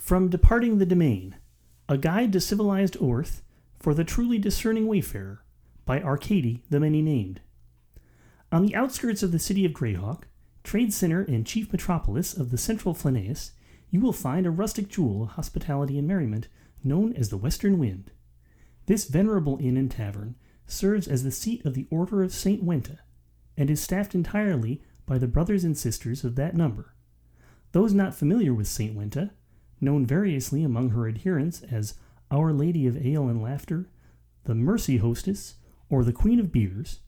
From Departing the Domain, A Guide to Civilized Earth for the Truly Discerning Wayfarer, by Arcady the Many-Named. On the outskirts of the city of Greyhawk, trade center and chief metropolis of the central Flanaeus, you will find a rustic jewel of hospitality and merriment known as the Western Wind. This venerable inn and tavern serves as the seat of the Order of St. Wenta, and is staffed entirely by the brothers and sisters of that number. Those not familiar with St. Wenta, known variously among her adherents as Our Lady of Ale and Laughter, the Mercy Hostess, or the Queen of Beers,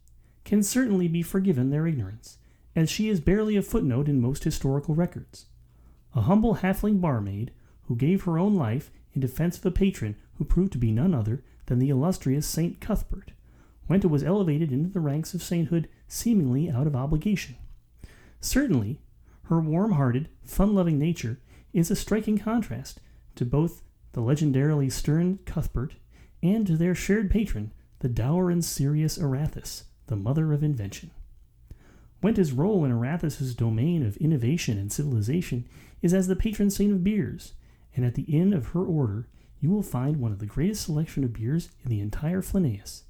can certainly be forgiven their ignorance, as she is barely a footnote in most historical records. A humble halfling barmaid who gave her own life in defense of a patron who proved to be none other than the illustrious Saint Cuthbert, Wenta was elevated into the ranks of sainthood seemingly out of obligation. Certainly, her warm-hearted, fun-loving nature is a striking contrast to both the legendarily stern Cuthbert and to their shared patron, the dour and serious Arathis, the mother of invention. Wenta's role in Arathis' domain of innovation and civilization is as the patron saint of beers, and at the inn of her order you will find one of the greatest selection of beers in the entire Flanaeus.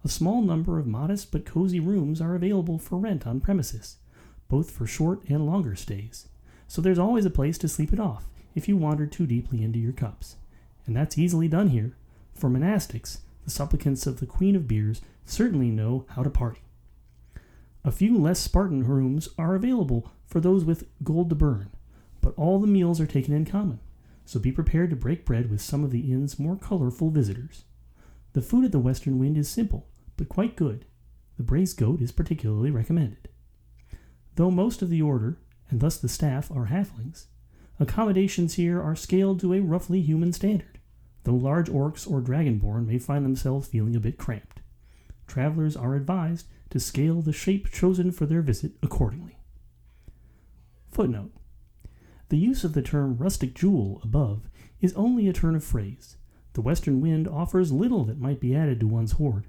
A small number of modest but cozy rooms are available for rent on premises, both for short and longer stays, so there's always a place to sleep it off if you wander too deeply into your cups. And that's easily done here, for monastics, the supplicants of the Queen of Beers, certainly know how to party. A few less Spartan rooms are available for those with gold to burn, but all the meals are taken in common, so be prepared to break bread with some of the inn's more colorful visitors. The food at the Western Wind is simple, but quite good. The braised goat is particularly recommended. Though most of the order, and thus the staff, are halflings, accommodations here are scaled to a roughly human standard, though large orcs or dragonborn may find themselves feeling a bit cramped. Travelers are advised to scale the shape chosen for their visit accordingly. Footnote: the use of the term rustic jewel above is only a turn of phrase. The Western Wind offers little that might be added to one's hoard.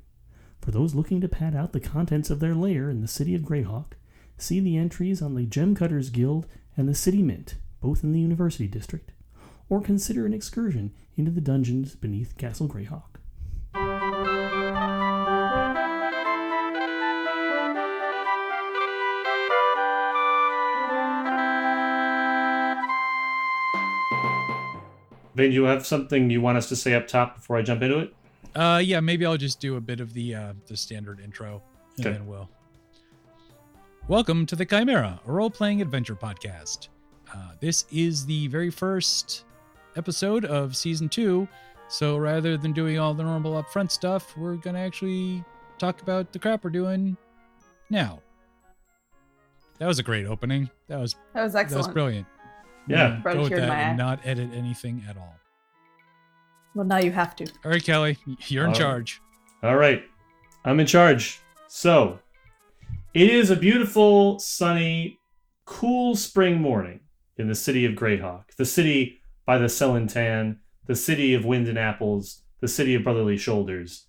For those looking to pad out the contents of their lair in the city of Greyhawk, see the entries on the Gemcutters Guild and the City Mint, both in the University District, or consider an excursion into the dungeons beneath Castle Greyhawk. Vin, do you have something you want us to say up top before I jump into it? Yeah, maybe I'll just do a bit of the standard intro, and then we'll... Welcome to the Chimera, a role-playing adventure podcast. This is the very first episode of Season 2, so rather than doing all the normal upfront stuff, we're going to actually talk about the crap we're doing now. That was a great opening. That was excellent. That was brilliant. Yeah. Go with that and not edit anything at all. Well, now you have to. All right, Kelly, you're in charge. All right, I'm in charge. So, it is a beautiful, sunny, cool spring morning in the city of Greyhawk, the city by the Celentan, the city of wind and apples, the city of brotherly shoulders,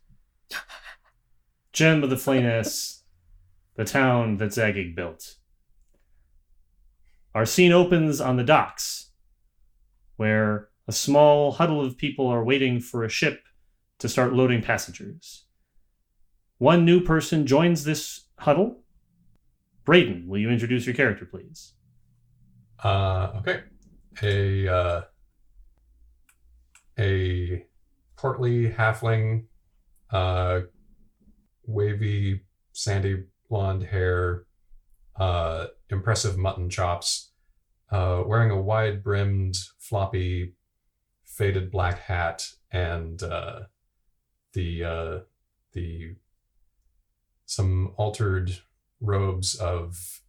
gem of the Flanaeus, the town that Zagig built. Our scene opens on the docks, where a small huddle of people are waiting for a ship to start loading passengers. One new person joins this huddle. Brayden, will you introduce your character, please? Okay. A portly halfling, wavy, sandy blonde hair, impressive mutton chops, wearing a wide-brimmed, floppy, faded black hat, and some altered robes of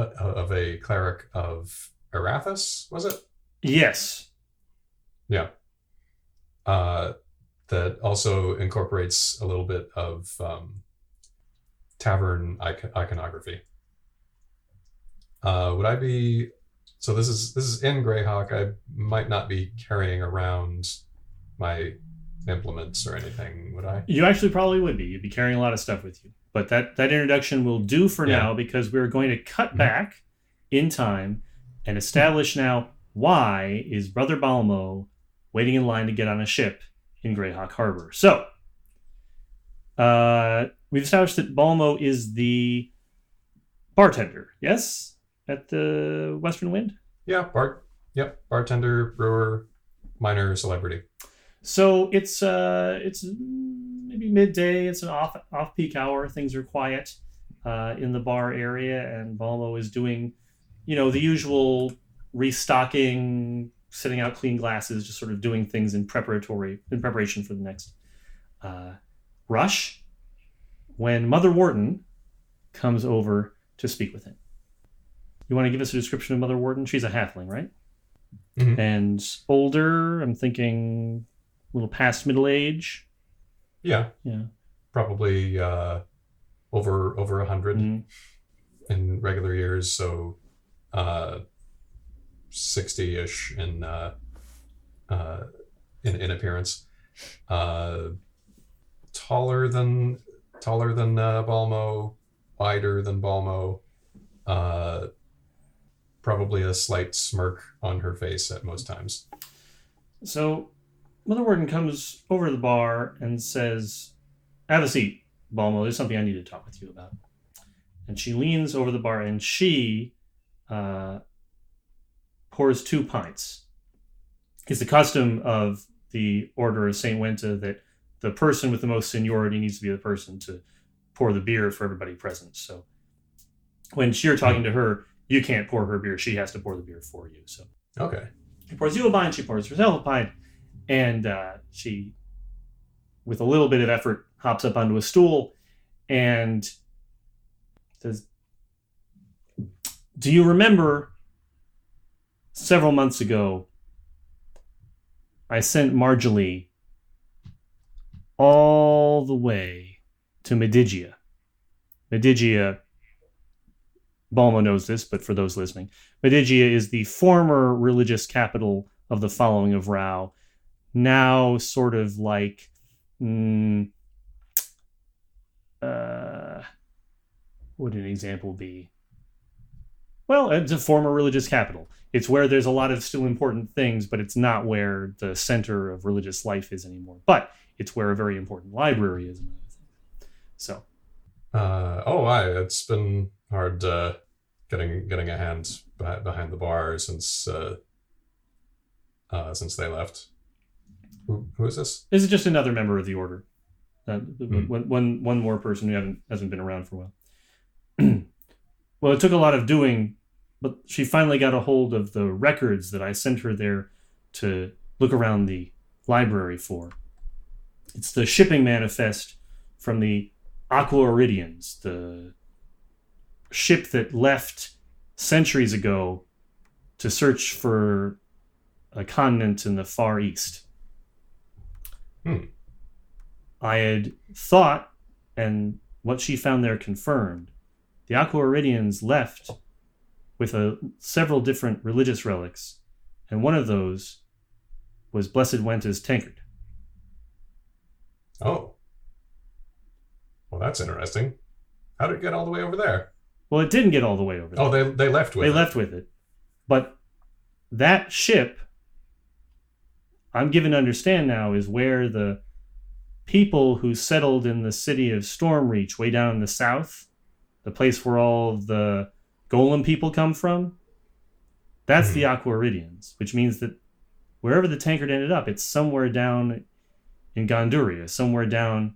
a cleric of Arathis, was it? Yes. Yeah. That also incorporates a little bit of tavern iconography. Would I be... So this is in Greyhawk. I might not be carrying around my implements or anything, would I? You actually probably would be. You'd be carrying a lot of stuff with you. But that introduction will do for now, because we're going to cut back in time and establish now why is Brother Balmo waiting in line to get on a ship in Greyhawk Harbor? So, we've established that Balmo is the bartender, yes? At the Western Wind? Yeah, bartender, brewer, minor celebrity. So it's maybe midday. It's an off peak hour. Things are quiet in the bar area, and Balmo is doing, the usual restocking, setting out clean glasses, just sort of doing things in preparation for the next rush. When Mother Wharton comes over to speak with him. You want to give us a description of Mother Wharton? She's a halfling, right? Mm-hmm. And older, I'm thinking a little past middle age. Yeah. Yeah. Probably over 100 in regular years, so 60-ish in appearance. Taller than Balmo, wider than Balmo. Probably a slight smirk on her face at most times. So Mother Warden comes over to the bar and says, "Have a seat, Balmo. There's something I need to talk with you about." And she leans over the bar and she pours 2 pints. It's the custom of the Order of St. Wenta that the person with the most seniority needs to be the person to pour the beer for everybody present. So when you're talking to her, you can't pour her beer. She has to pour the beer for you. So okay. She pours you a pint, she pours herself a pint, and she, with a little bit of effort, hops up onto a stool and says, "Do you remember several months ago I sent Marjorie all the way to Medigia?" Medigia, Balmo knows this, but for those listening, Medigia is the former religious capital of the following of Rao, now sort of like what would an example be? Well, it's a former religious capital. It's where there's a lot of still important things, but it's not where the center of religious life is anymore. But it's where a very important library is. So. It's been hard getting a hand behind the bar since they left. Who is this? This is just another member of the Order. One more person who hasn't been around for a while. Well, it took a lot of doing, but she finally got a hold of the records that I sent her there to look around the library for. It's the shipping manifest from the Aquauridians, the ship that left centuries ago to search for a continent in the Far East. I had thought, and what she found there confirmed, the Aquauridians left with several different religious relics, and one of those was Blessed Wenta's tankard. Oh. Well, that's interesting. How did it get all the way over there? Well, it didn't get all the way over there. Oh, they left with it. They left with it. But that ship, I'm given to understand now, is where the people who settled in the city of Stormreach, way down in the south, the place where all of the golem people come from, that's the Aquauridians, which means that wherever the tankard ended up, it's somewhere down in Gonduria, somewhere down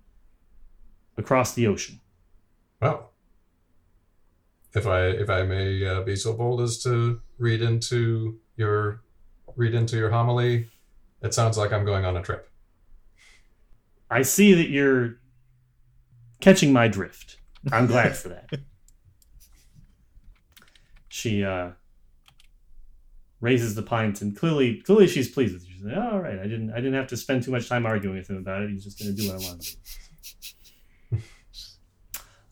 across the ocean. Well, if I may be so bold as to read into your homily, it sounds like I'm going on a trip. I see that you're catching my drift. I'm glad for that. She raises the pint, and clearly she's pleased with you. She's like, "Oh, all right, I didn't have to spend too much time arguing with him about it. He's just going to do what I want him to do.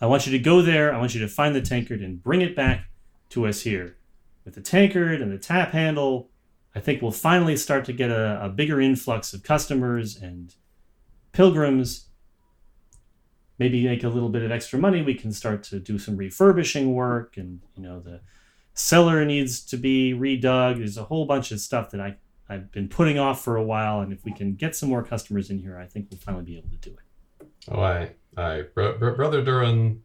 I want you to go there. I want you to find the tankard and bring it back to us here. With the tankard and the tap handle, I think we'll finally start to get a bigger influx of customers and pilgrims. Maybe make a little bit of extra money. We can start to do some refurbishing work, and the cellar needs to be redug. There's a whole bunch of stuff that I've been putting off for a while, and if we can get some more customers in here, I think we'll finally be able to do it. Oh, aye. Brother Duran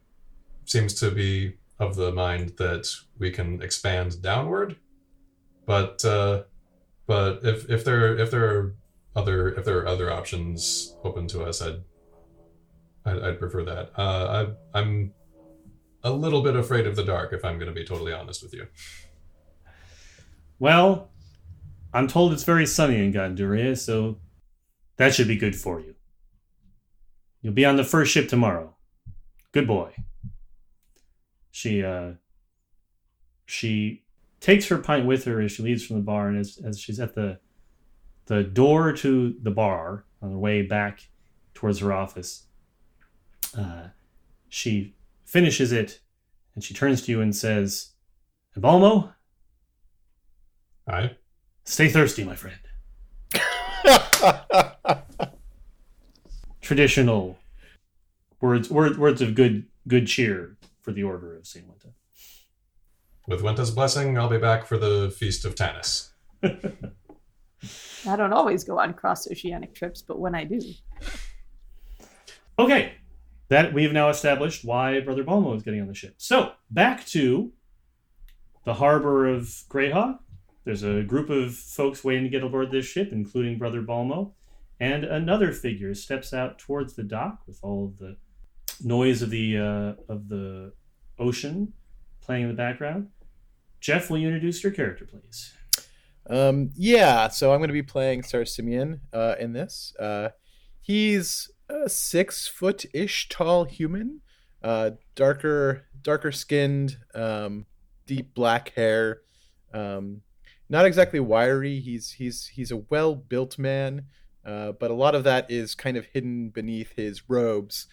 seems to be of the mind that we can expand downward, but if there are other options open to us, I'd prefer that. I'm a little bit afraid of the dark, if I'm going to be totally honest with you. Well, I'm told it's very sunny in Ganduria, so that should be good for you. You'll be on the first ship tomorrow. Good boy. She takes her pint with her as she leaves from the bar, and as she's at the door to the bar on her way back towards her office, she finishes it, and she turns to you and says, "Balmo? Aye? Stay thirsty, my friend." Traditional words of good cheer for the Order of St. Wenta. With Wenta's blessing, I'll be back for the Feast of Tanis. I don't always go on cross-oceanic trips, but when I do. Okay, that we've now established why Brother Balmo is getting on the ship. So, back to the harbor of Greyhawk. There's a group of folks waiting to get aboard this ship, including Brother Balmo. And another figure steps out towards the dock with all of the noise of the ocean playing in the background. Jeff, will you introduce your character, please? Yeah, so I'm going to be playing Sar Simeon in this. He's a 6-foot-ish tall human, darker skinned, deep black hair. Not exactly wiry. He's a well-built man, but a lot of that is kind of hidden beneath his robes.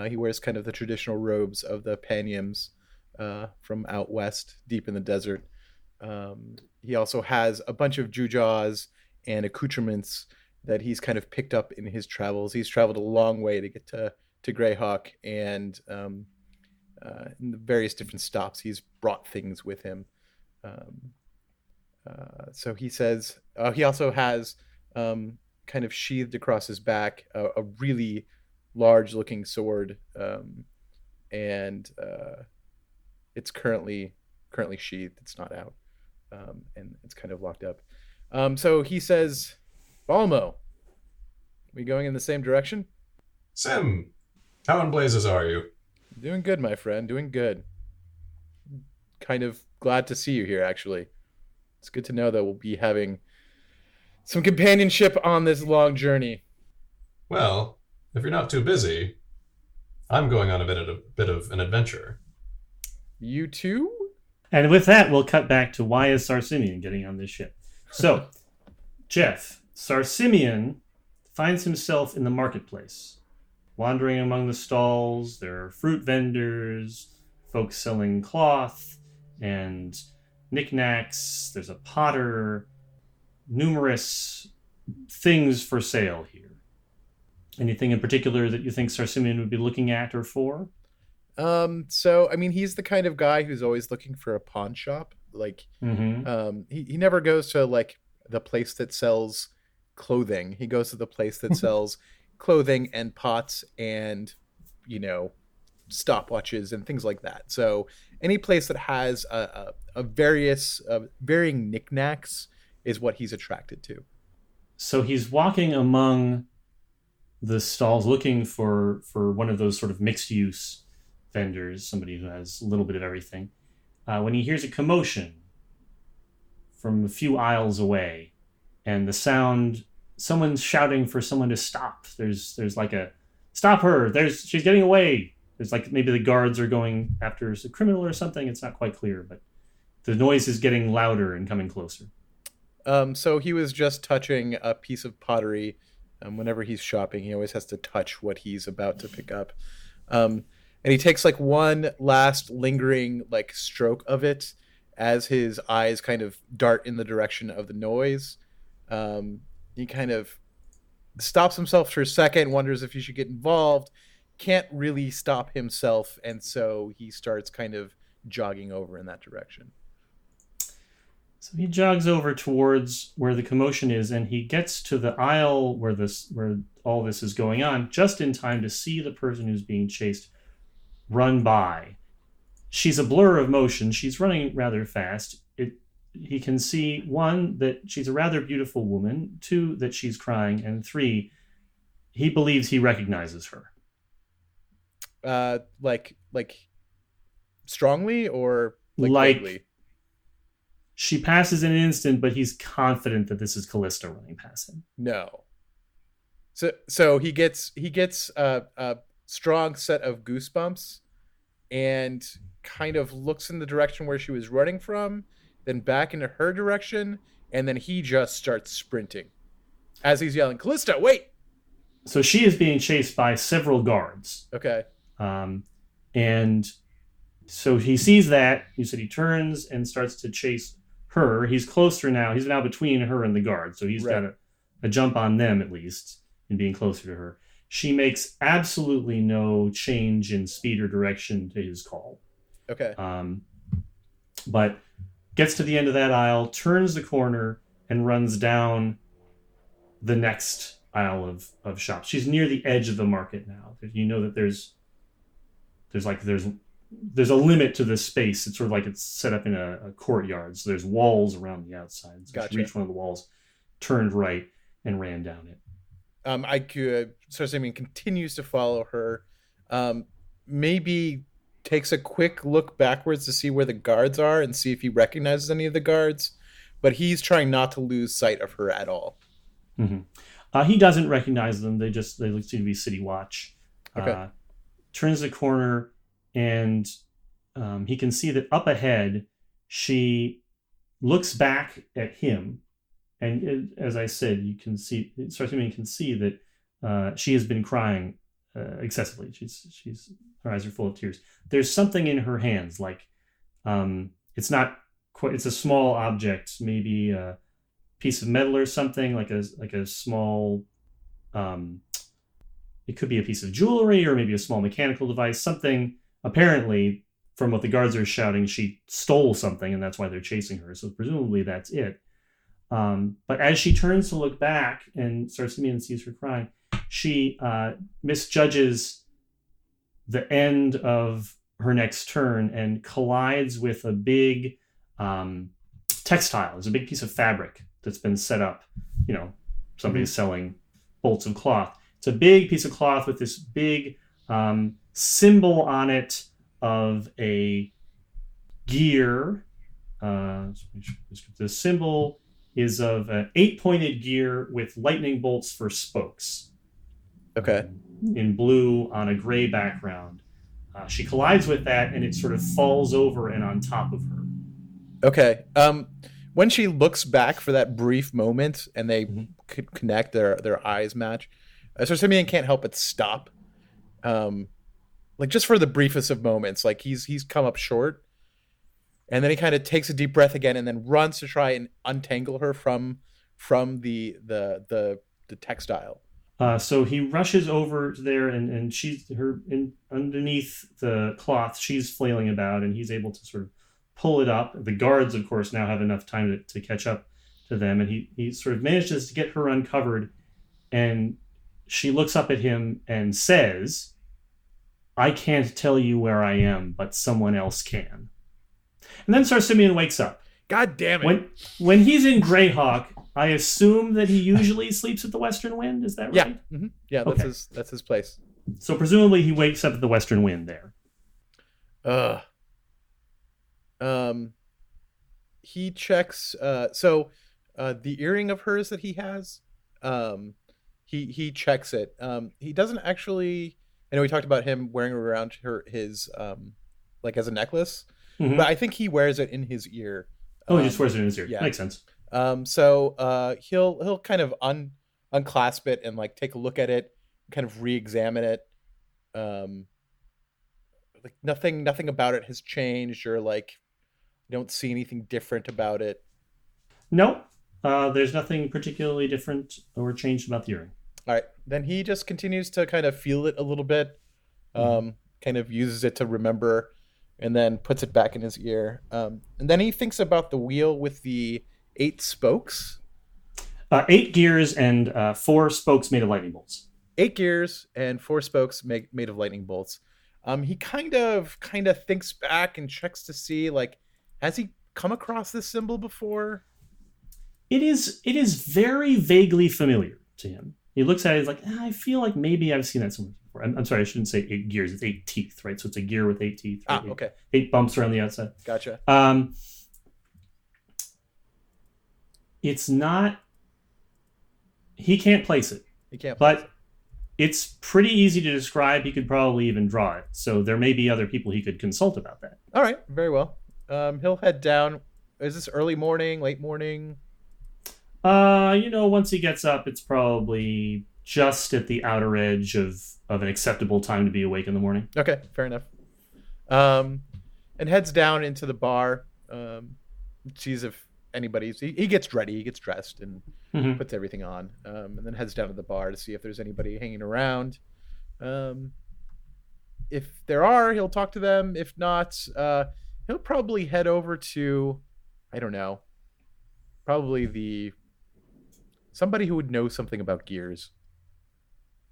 He wears kind of the traditional robes of the Panyams from out west, deep in the desert. He also has a bunch of gewgaws and accoutrements that he's kind of picked up in his travels. He's traveled a long way to get to Greyhawk, and in the various different stops, he's brought things with him. So he says he also has kind of sheathed across his back a really large-looking sword, and it's currently sheathed. It's not out, and it's kind of locked up. So he says, "Balmo, we going in the same direction?" Sim, how in blazes are you? Doing good, my friend. Doing good. Kind of glad to see you here, actually. It's good to know that we'll be having some companionship on this long journey. Well, if you're not too busy, I'm going on a bit of an adventure. You too? And with that, we'll cut back to why is Sar Simeon getting on this ship. So, Jeff, Sar Simeon finds himself in the marketplace, wandering among the stalls. There are fruit vendors, folks selling cloth and knickknacks. There's a potter, numerous things for sale here. Anything in particular that you think Sar Simeon would be looking at or for? So, I mean, he's the kind of guy who's always looking for a pawn shop. Like, he never goes to, like, the place that sells clothing. He goes to the place that sells clothing and pots and, stopwatches and things like that. So any place that has varying knickknacks is what he's attracted to. So he's walking among the stalls looking for one of those sort of mixed use vendors, somebody who has a little bit of everything, when he hears a commotion from a few aisles away, and the sound, someone's shouting for someone to stop. There's like a, "Stop her, she's getting away." There's like maybe the guards are going after a criminal or something. It's not quite clear, but the noise is getting louder and coming closer. So he was just touching a piece of pottery. Whenever he's shopping, he always has to touch what he's about to pick up. And he takes like one last lingering like stroke of it as his eyes kind of dart in the direction of the noise. He kind of stops himself for a second, wonders if he should get involved, can't really stop himself, and so he starts kind of jogging over in that direction. So he jogs over towards where the commotion is, and he gets to the aisle where all this is going on, just in time to see the person who's being chased run by. She's a blur of motion. She's running rather fast. He can see, 1, that she's a rather beautiful woman, 2, that she's crying, and 3, he believes he recognizes her. Like strongly or like vaguely? She passes in an instant, but he's confident that this is Callista running past him. No. So he gets a strong set of goosebumps and kind of looks in the direction where she was running from, then back into her direction, and then he just starts sprinting as he's yelling, "Callista, wait!" So she is being chased by several guards. Okay. And so he sees that. You said he turns and starts to chase her. He's closer now. He's now between her and the guards. So he's got a jump on them, at least, in being closer to her. She makes absolutely no change in speed or direction to his call. Okay. But gets to the end of that aisle, turns the corner, and runs down the next aisle of shops. She's near the edge of the market now. You know that there's a limit to this space. It's sort of like it's set up in a courtyard. So there's walls around the outside. So Gotcha. She reached one of the walls, turned right, and ran down it. Simeon continues to follow her. Maybe takes a quick look backwards to see where the guards are and see if he recognizes any of the guards. But he's trying not to lose sight of her at all. Mm-hmm. He doesn't recognize them. They seem to be city watch. Okay. Turns the corner, and he can see that up ahead, she looks back at him. And as I said, you can see, Sarthumian can see that she has been crying excessively. Her eyes are full of tears. There's something in her hands, like it's not quite. It's a small object, maybe a piece of metal or something, like a small. It could be a piece of jewelry or maybe a small mechanical device. Something, apparently, from what the guards are shouting, she stole something, and that's why they're chasing her. So presumably that's it. But as she turns to look back and Sarthumian sees her crying, she misjudges the end of her next turn and collides with a big textile. There's a big piece of fabric that's been set up. Somebody's selling bolts of cloth. It's a big piece of cloth with this big symbol on it of a gear. The symbol is of an 8-pointed gear with lightning bolts for spokes. Okay. In blue on a gray background. She collides with that, and it sort of falls over and on top of her. Okay. When she looks back for that brief moment and they could connect, their eyes match, Simeon can't help but stop. Just for the briefest of moments, like he's come up short. And then he kind of takes a deep breath again and then runs to try and untangle her from the textile. So he rushes over there, and she's underneath the cloth. She's flailing about, and he's able to sort of pull it up. The guards, of course, now have enough time to catch up to them, and he sort of manages to get her uncovered. And she looks up at him and says, "I can't tell you where I am, but someone else can." And then Sarthumian wakes up. God damn it. When he's in Greyhawk, I assume that he usually sleeps at the Western Wind. Is that right? Yeah. Mm-hmm. Yeah, that's his place. So presumably he wakes up at the Western Wind there. He checks the earring of hers that he has, he checks it. He doesn't actually. I know we talked about him wearing it around his as a necklace. Mm-hmm. But I think he wears it in his ear. He just wears it in his ear. Yeah. Makes sense. So he'll kind of unclasp it and take a look at it, kind of re-examine it. Nothing about it has changed, or you don't see anything different about it. No, there's nothing particularly different or changed about the earring. All right, then he just continues to kind of feel it a little bit, kind of uses it to remember and then puts it back in his ear. And then he thinks about the wheel with the 8 spokes. 8 gears and 4 spokes made of lightning bolts. 8 gears and 4 spokes made of lightning bolts. He kind of thinks back and checks to see, like, has he come across this symbol before? It is very vaguely familiar to him. He looks at it, he's like, I feel like maybe I've seen that somewhere before. I'm sorry, I shouldn't say 8 gears. It's 8 teeth, right? So it's a gear with 8 teeth. Right? Okay. 8 bumps around the outside. Gotcha. It's not... He can't place it. He can't. But it's pretty easy to describe. He could probably even draw it. So there may be other people he could consult about that. All right. Very well. He'll head down. Is this early morning, late morning? Once he gets up, it's probably just at the outer edge of an acceptable time to be awake in the morning. Okay, fair enough. And heads down into the bar. Sees if anybody's. He gets ready. He gets dressed and puts everything on. And then heads down to the bar to see if there's anybody hanging around. If there are, he'll talk to them. If not, he'll probably head over to, I don't know, probably somebody who would know something about gears.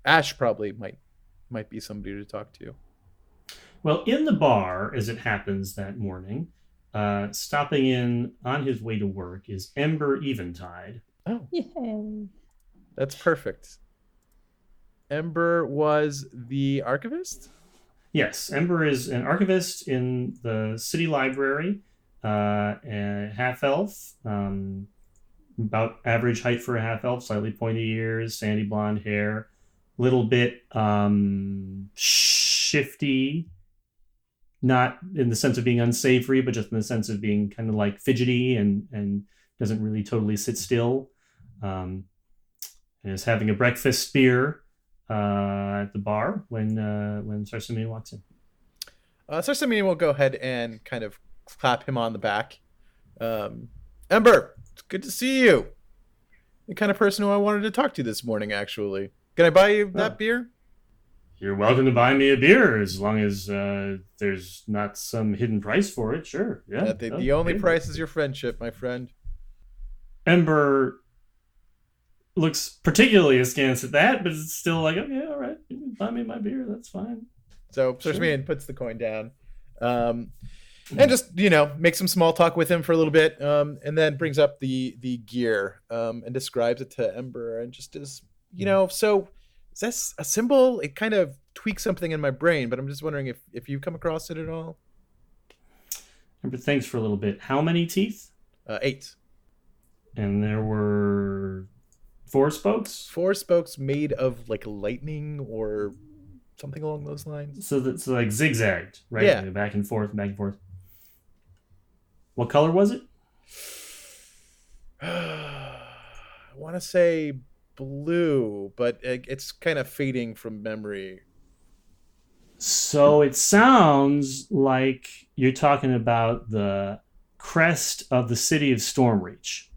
Ash probably might be somebody to talk to. Well, in the bar, as it happens that morning, stopping in on his way to work is Ember Eventide. Oh, Yay. that's perfect. Ember was the archivist? Yes, Ember is an archivist in the city library, a half-elf, about average height for a half-elf, slightly pointy ears, sandy blonde hair, little bit shifty, not in the sense of being unsavory, but just in the sense of being kind of like fidgety and doesn't really totally sit still. And is having a breakfast beer at the bar when Sarsamine walks in. Sarsamine will go ahead and kind of clap him on the back. Ember, it's good to see you. The kind of person who I wanted to talk to this morning, actually. Can I buy you that beer? You're welcome to buy me a beer as long as there's not some hidden price for it. Sure. Yeah. The only price is your friendship, my friend. Ember looks particularly askance at that, but it's still like, okay, all right, you can buy me my beer. That's fine. So Sarsamine puts the coin down. And just, make some small talk with him for a little bit, and then brings up the gear and describes it to Ember, and just is, so is this a symbol? It kind of tweaks something in my brain, but I'm just wondering if you've come across it at all. Ember thinks for a little bit. How many teeth? 8. And there were 4 spokes? 4 spokes made of like lightning or something along those lines. So that's like zigzagged, right? Yeah. Back and forth, back and forth. What color was it? I want to say blue, but it's kind of fading from memory. So it sounds like you're talking about the crest of the city of Stormreach.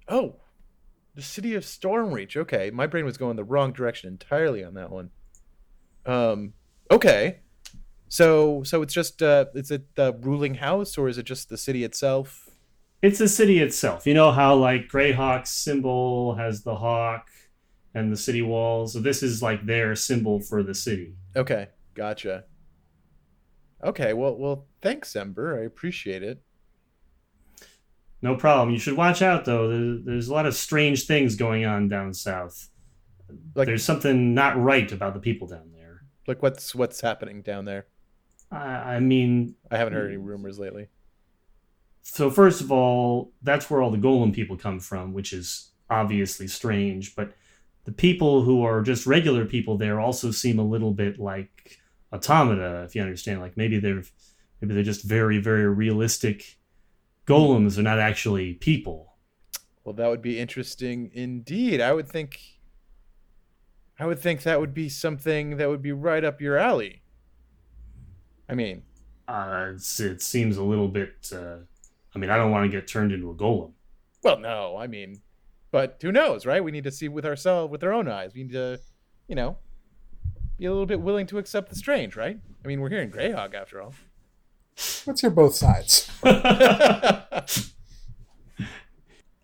Oh, the city of Stormreach. Okay, my brain was going the wrong direction entirely on that one. Okay. So it's just is it the ruling house, or is it just the city itself? It's the city itself. You know how like Greyhawk's symbol has the hawk and the city walls? So this is like their symbol for the city. Okay, gotcha. Okay, well, thanks, Ember. I appreciate it. No problem. You should watch out, though. There's a lot of strange things going on down south. Like, there's something not right about the people down there. Like what's happening down there? I mean, I haven't heard any rumors lately. So first of all, that's where all the golem people come from, which is obviously strange. But the people who are just regular people there also seem a little bit like automata, if you understand. Like maybe they're just very, very realistic golems. They're not actually people. Well, that would be interesting indeed. I would think that would be something that would be right up your alley. I mean, it seems a little bit. I don't want to get turned into a golem. Well, no, but who knows, right? We need to see with our own eyes. We need to, be a little bit willing to accept the strange, right? I mean, we're here in Greyhawk after all. Let's hear both sides.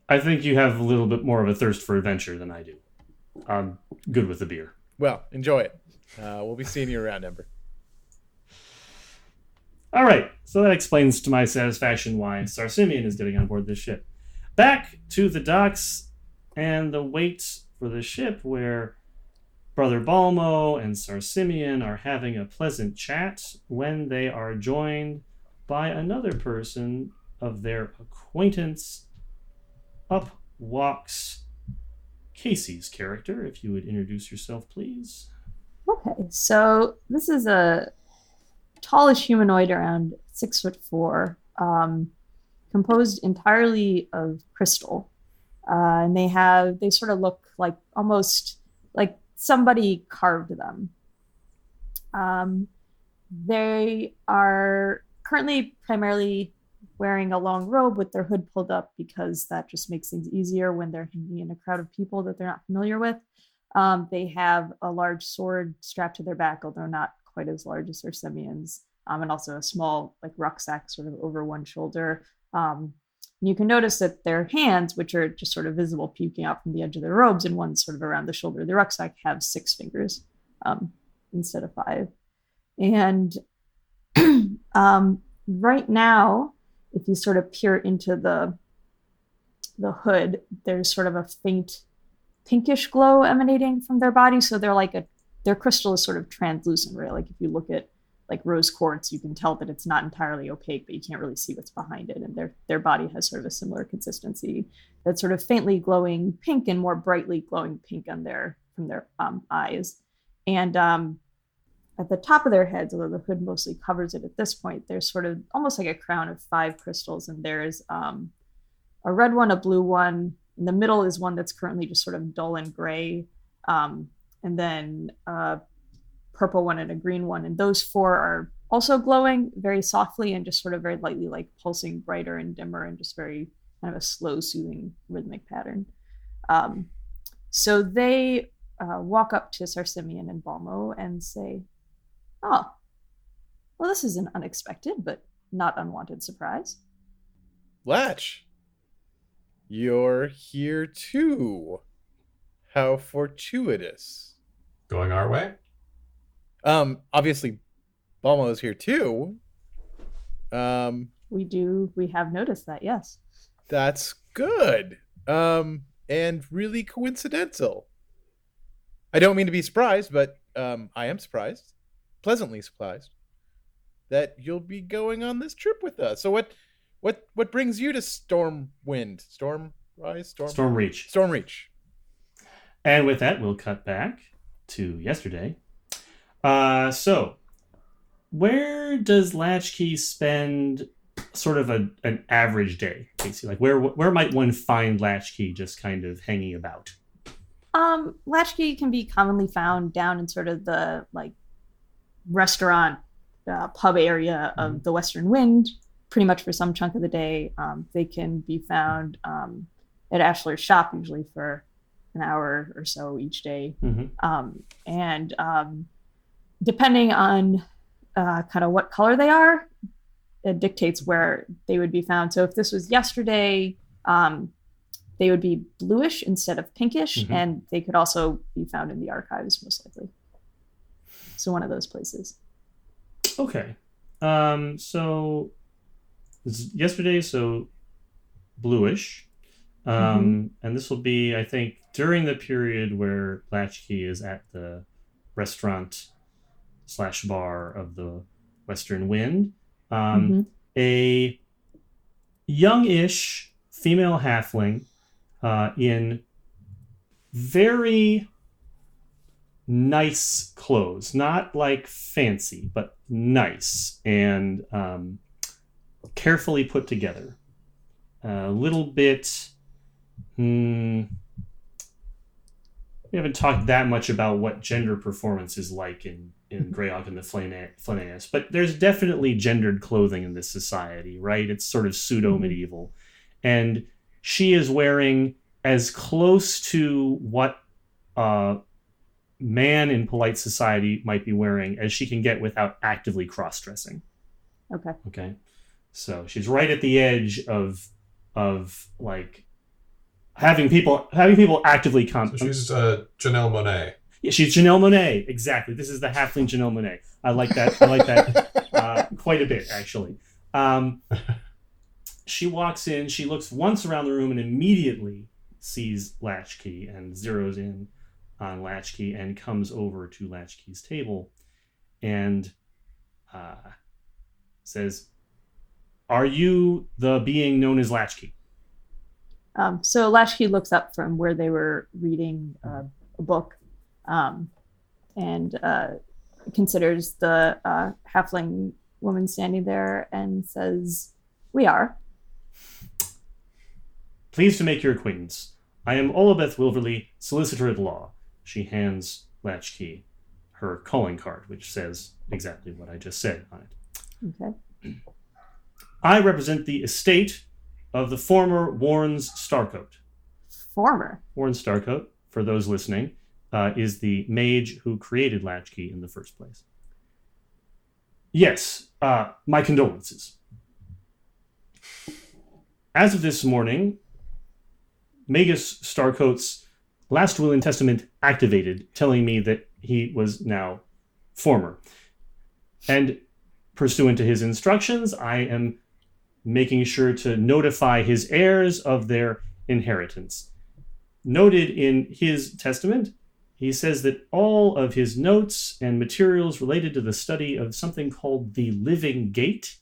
I think you have a little bit more of a thirst for adventure than I do. I'm good with the beer. Well, enjoy it. We'll be seeing you around, Ember. All right, so that explains to my satisfaction why Sar Simeon is getting on board this ship. Back to the docks and the wait for the ship, where Brother Balmo and Sar Simeon are having a pleasant chat when they are joined by another person of their acquaintance. Up walks Kacey's character. If you would introduce yourself, please. Okay, so this is a tallish humanoid around 6'4", composed entirely of crystal, and they sort of look like almost like somebody carved them. They are currently primarily wearing a long robe with their hood pulled up because that just makes things easier when they're hanging in a crowd of people that they're not familiar with. They have a large sword strapped to their back, although not quite as large as Sir Simeon's, and also a small like rucksack sort of over one shoulder. You can notice that their hands, which are just sort of visible peeking out from the edge of their robes, and one sort of around the shoulder of the rucksack, have 6 fingers instead of 5. And right now, if you sort of peer into the hood, there's sort of a faint pinkish glow emanating from their body. So they're like their crystal is sort of translucent, right? Like if you look at like rose quartz, you can tell that it's not entirely opaque, but you can't really see what's behind it. And their body has sort of a similar consistency. That's sort of faintly glowing pink and more brightly glowing pink from their eyes. And at the top of their heads, although the hood mostly covers it at this point, there's sort of almost like a crown of 5 crystals. And there's a red one, a blue one. In the middle is one that's currently just sort of dull and gray. And then a purple one and a green one. And those 4 are also glowing very softly and just sort of very lightly, like pulsing brighter and dimmer and just very kind of a slow, soothing rhythmic pattern. So they walk up to Sir Simeon and Balmo and say, "Oh, well, this is an unexpected but not unwanted surprise." Latch, you're here too. How fortuitous. Going our way? Obviously, Balmo is here too. We have noticed that, yes. That's good. And really coincidental. I don't mean to be surprised, but I am surprised, pleasantly surprised, that you'll be going on this trip with us. So what brings you to Stormwind? Stormreach. And with that, we'll cut back to yesterday. So, where does Latchkey spend sort of an average day, Kacey? Like, where might one find Latchkey just kind of hanging about? Latchkey can be commonly found down in sort of the like restaurant pub area of the Western Wind, pretty much for some chunk of the day. They can be found at Ashler's shop, usually for an hour or so each day. And depending on kind of what color they are, it dictates where they would be found. So if this was yesterday, they would be bluish instead of pinkish, and they could also be found in the archives, most likely. So one of those places. Okay. So yesterday, so bluish. And this will be, I think, during the period where Latchkey is at the restaurant/bar of the Western Wind. A youngish female halfling in very nice clothes, not like fancy, but nice and carefully put together. A little bit. We haven't talked that much about what gender performance is like in Greyhawk and the Flaneus, but there's definitely gendered clothing in this society, right? It's sort of pseudo-medieval. And she is wearing as close to what man in polite society might be wearing as she can get without actively cross-dressing. Okay. Okay. So she's right at the edge of like having people actively So she's Janelle Monáe. Yeah, she's Janelle Monáe. Exactly. This is the halfling Janelle Monáe. I like that quite a bit, actually. She walks in, she looks once around the room and immediately sees Latchkey and zeroes in on Latchkey and comes over to Latchkey's table and says, "Are you the being known as Latchkey?" So Latchkey looks up from where they were reading a book and considers the halfling woman standing there and says, "We are." "Pleased to make your acquaintance. I am Olabeth Wilverley, solicitor at law." She hands Latchkey her calling card, which says exactly what I just said on it. Okay. "I represent the estate of the former Warren's Starcoat." Former? Warren Starcoat, for those listening, is the mage who created Latchkey in the first place. "Yes, my condolences. As of this morning, Magus Starcoat's last will and testament activated, telling me that he was now former. And pursuant to his instructions, I am making sure to notify his heirs of their inheritance. Noted in his testament, he says that all of his notes and materials related to the study of something called the Living Gate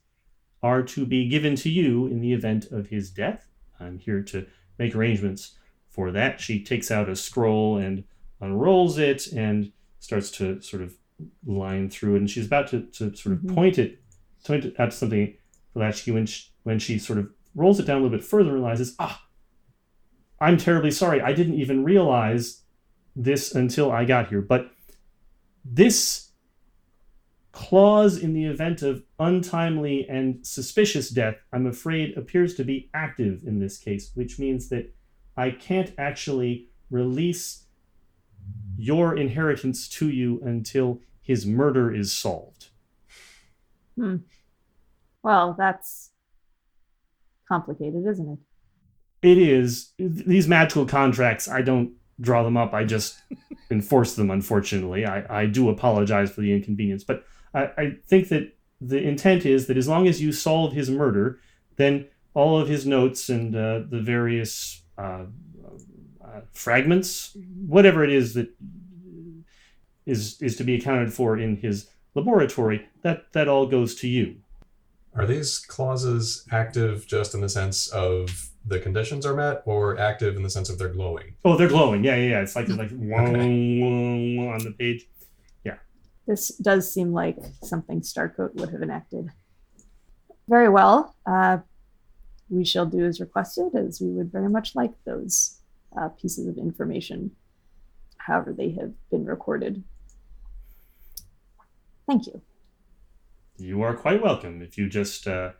are to be given to you in the event of his death. I'm here to make arrangements for that." She takes out a scroll and unrolls it and starts to sort of line through it. And she's about to sort of point it out to something for Latchkey when she sort of rolls it down a little bit further and realizes, "I'm terribly sorry. I didn't even realize this until I got here. But this clause in the event of untimely and suspicious death, I'm afraid, appears to be active in this case, which means that I can't actually release your inheritance to you until his murder is solved." Well, that's complicated, isn't it? It is. These magical contracts, I don't draw them up. I just enforce them, unfortunately. I do apologize for the inconvenience. But I think that the intent is that as long as you solve his murder, then all of his notes and the various fragments, whatever it is that is to be accounted for in his laboratory, that all goes to you. Are these clauses active just in the sense of the conditions are met, or active in the sense of they're glowing? Oh, they're glowing. Yeah. It's like on the page. Yeah. This does seem like something Starcoat would have enacted. Very well. We shall do as requested, as we would very much like those pieces of information, however they have been recorded. Thank you. You are quite welcome. If you just, as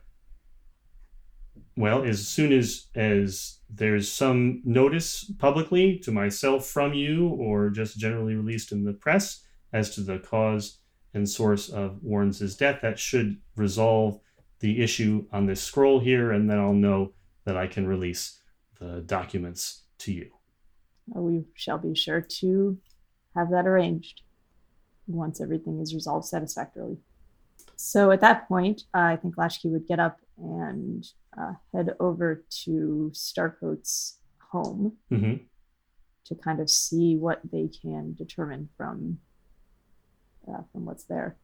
soon as there's some notice publicly to myself from you, or just generally released in the press as to the cause and source of Warren's death, that should resolve the issue on this scroll here, and then I'll know that I can release the documents to you. We shall be sure to have that arranged once everything is resolved satisfactorily. So at that point, I think Latchkey would get up and head over to Starcoat's home to kind of see what they can determine from what's there.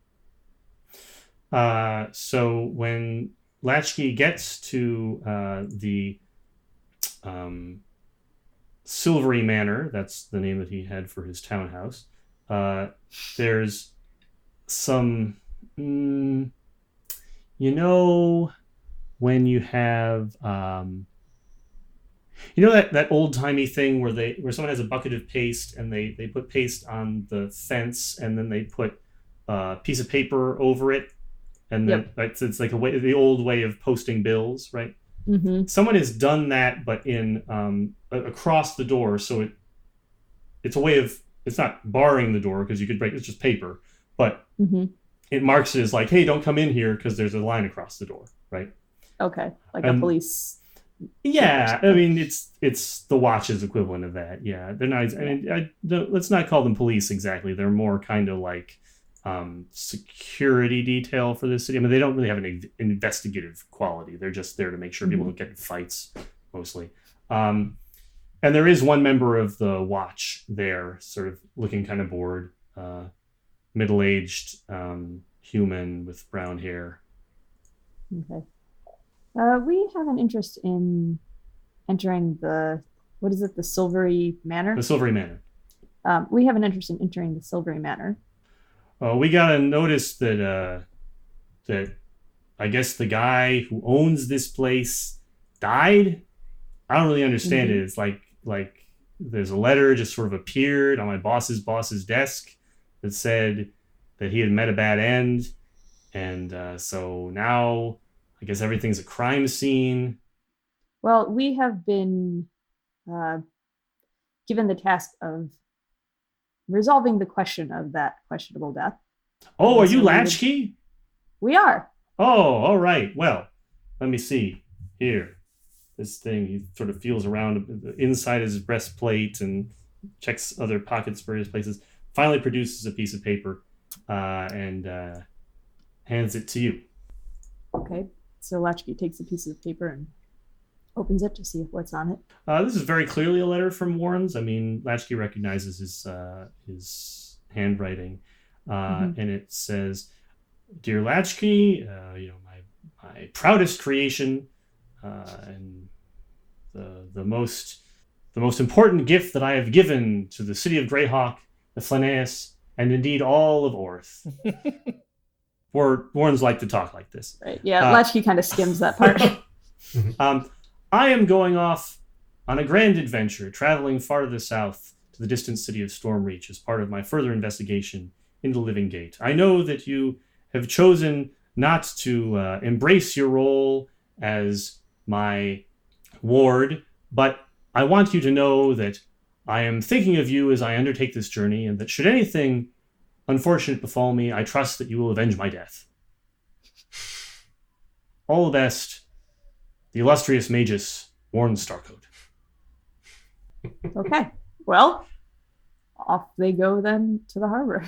So when Latchkey gets to the Silvery Manor, that's the name that he had for his townhouse, there's some... when you have that old-timey thing where someone has a bucket of paste and they put paste on the fence and then they put a piece of paper over it, and then it's like the old way of posting bills, right? Someone has done that, but in across the door, so it's a way of it's not barring the door because you could break. It's just paper, but Mm-hmm. it marks it as like, hey, don't come in here because there's a line across the door, right? Okay, like And- a police. Yeah, I mean it's the Watch's equivalent of that. Yeah, they're not. I mean, let's not call them police exactly. They're more kind of like security detail for the city. I mean, they don't really have an investigative quality. They're just there to make sure people don't get in fights, mostly. And there is one member of the Watch there, sort of looking kind of bored, middle-aged human with brown hair. Okay. We have an interest in entering the Silvery Manor? The Silvery Manor. We have an interest in entering the Silvery Manor. We got a notice that I guess the guy who owns this place died. I don't really understand it. It's like there's a letter just sort of appeared on my boss's desk that said that he had met a bad end, and so now I guess everything's a crime scene. Well, we have been given the task of resolving the question of that questionable death. Oh, are you Latchkey? We are. Oh, all right. Well, let me see. Here. This thing, he sort of feels around inside his breastplate and checks other pockets for his places. Finally produces a piece of paper and hands it to you. Okay. So Latchkey takes a piece of paper and opens it to see what's on it. This is very clearly a letter from Warren's. I mean, Latchkey recognizes his handwriting, and it says, "Dear Latchkey, my proudest creation, and the most important gift that I have given to the city of Greyhawk, the Flaneus, and indeed all of Orth." Warrens like to talk like this. Right. Yeah, Latchkey kind of skims that part. I am going off on a grand adventure, traveling far to the south to the distant city of Stormreach as part of my further investigation into Living Gate. I know that you have chosen not to embrace your role as my ward, but I want you to know that I am thinking of you as I undertake this journey, and that should anything unfortunate befall me, I trust that you will avenge my death. All the best, the illustrious Magus, Warren Starcoat. Okay. Well, off they go then to the harbor.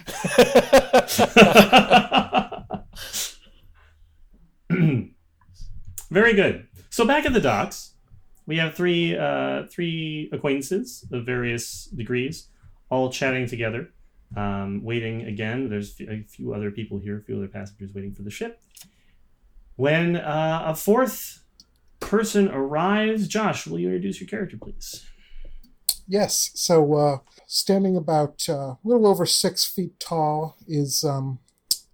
Very good. So back at the docks, we have three acquaintances of various degrees, all chatting together, waiting again. There's a few other people here, a few other passengers waiting for the ship. When a fourth person arrives, Josh, will you introduce your character, please? Yes. So standing about a little over 6 feet tall is an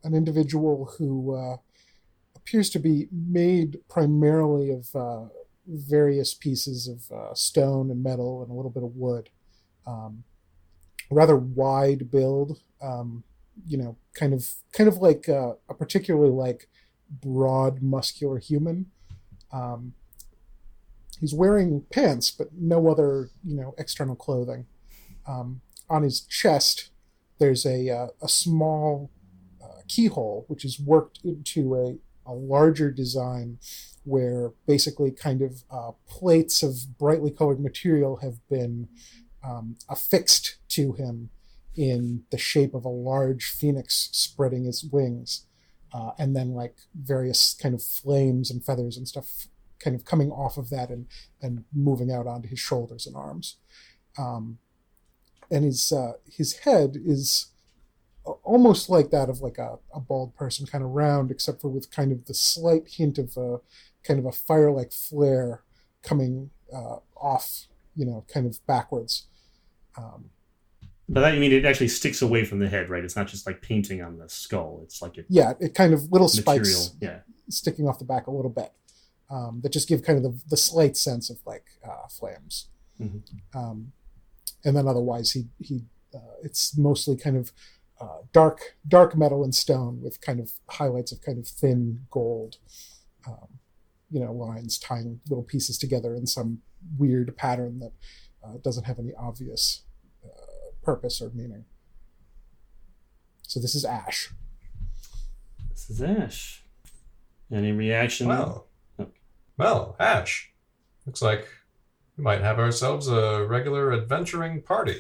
individual who appears to be made primarily of various pieces of stone and metal and a little bit of wood. Rather wide build, kind of like a particularly like broad, muscular human. He's wearing pants, but no other, external clothing. On his chest, there's a small keyhole, which is worked into a larger design where basically kind of plates of brightly colored material have been affixed to him in the shape of a large phoenix spreading its wings. And then like various kind of flames and feathers and stuff kind of coming off of that and moving out onto his shoulders and arms. And his head is almost like that of like a bald person, kind of round, except for with kind of the slight hint of kind of a fire-like flare coming off, kind of backwards. By that you mean it actually sticks away from the head, right? It's not just like painting on the skull. It's like it kind of little material, spikes sticking off the back a little bit that just give kind of the slight sense of like flames. Mm-hmm. And then otherwise he it's mostly kind of dark metal and stone with kind of highlights of kind of thin gold, lines tying little pieces together in some weird pattern that doesn't have any obvious purpose or meaning. So this is Ash. This is Ash. Any reaction? Well, Ash. Looks like we might have ourselves a regular adventuring party.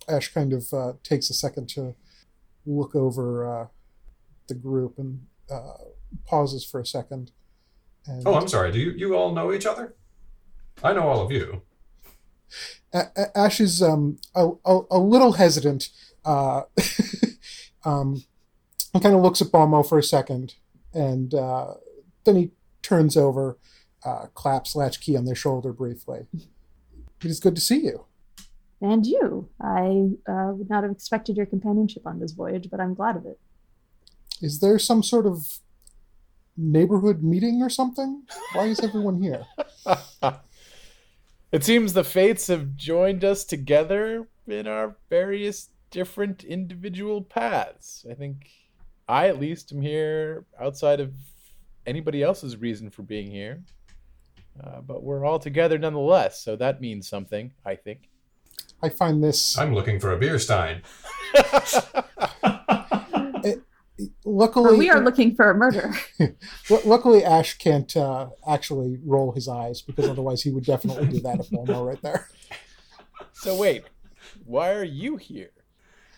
Ash kind of takes a second to look over the group and pauses for a second. And oh, I'm sorry. Do you all know each other? I know all of you. Ash is a little hesitant. He kind of looks at Balmo for a second, and then he turns over, claps Latchkey on their shoulder briefly. It is good to see you. And you. I would not have expected your companionship on this voyage, but I'm glad of it. Is there some sort of neighborhood meeting or something? Why is everyone here? It seems the fates have joined us together in our various different individual paths. I think I, at least, am here outside of anybody else's reason for being here. But we're all together nonetheless, so that means something, I think. I find this... I'm looking for a beer stein. Luckily, well, we are looking for a murder. Luckily, Ash can't actually roll his eyes, because otherwise he would definitely do that if Balmo right there. So wait, why are you here?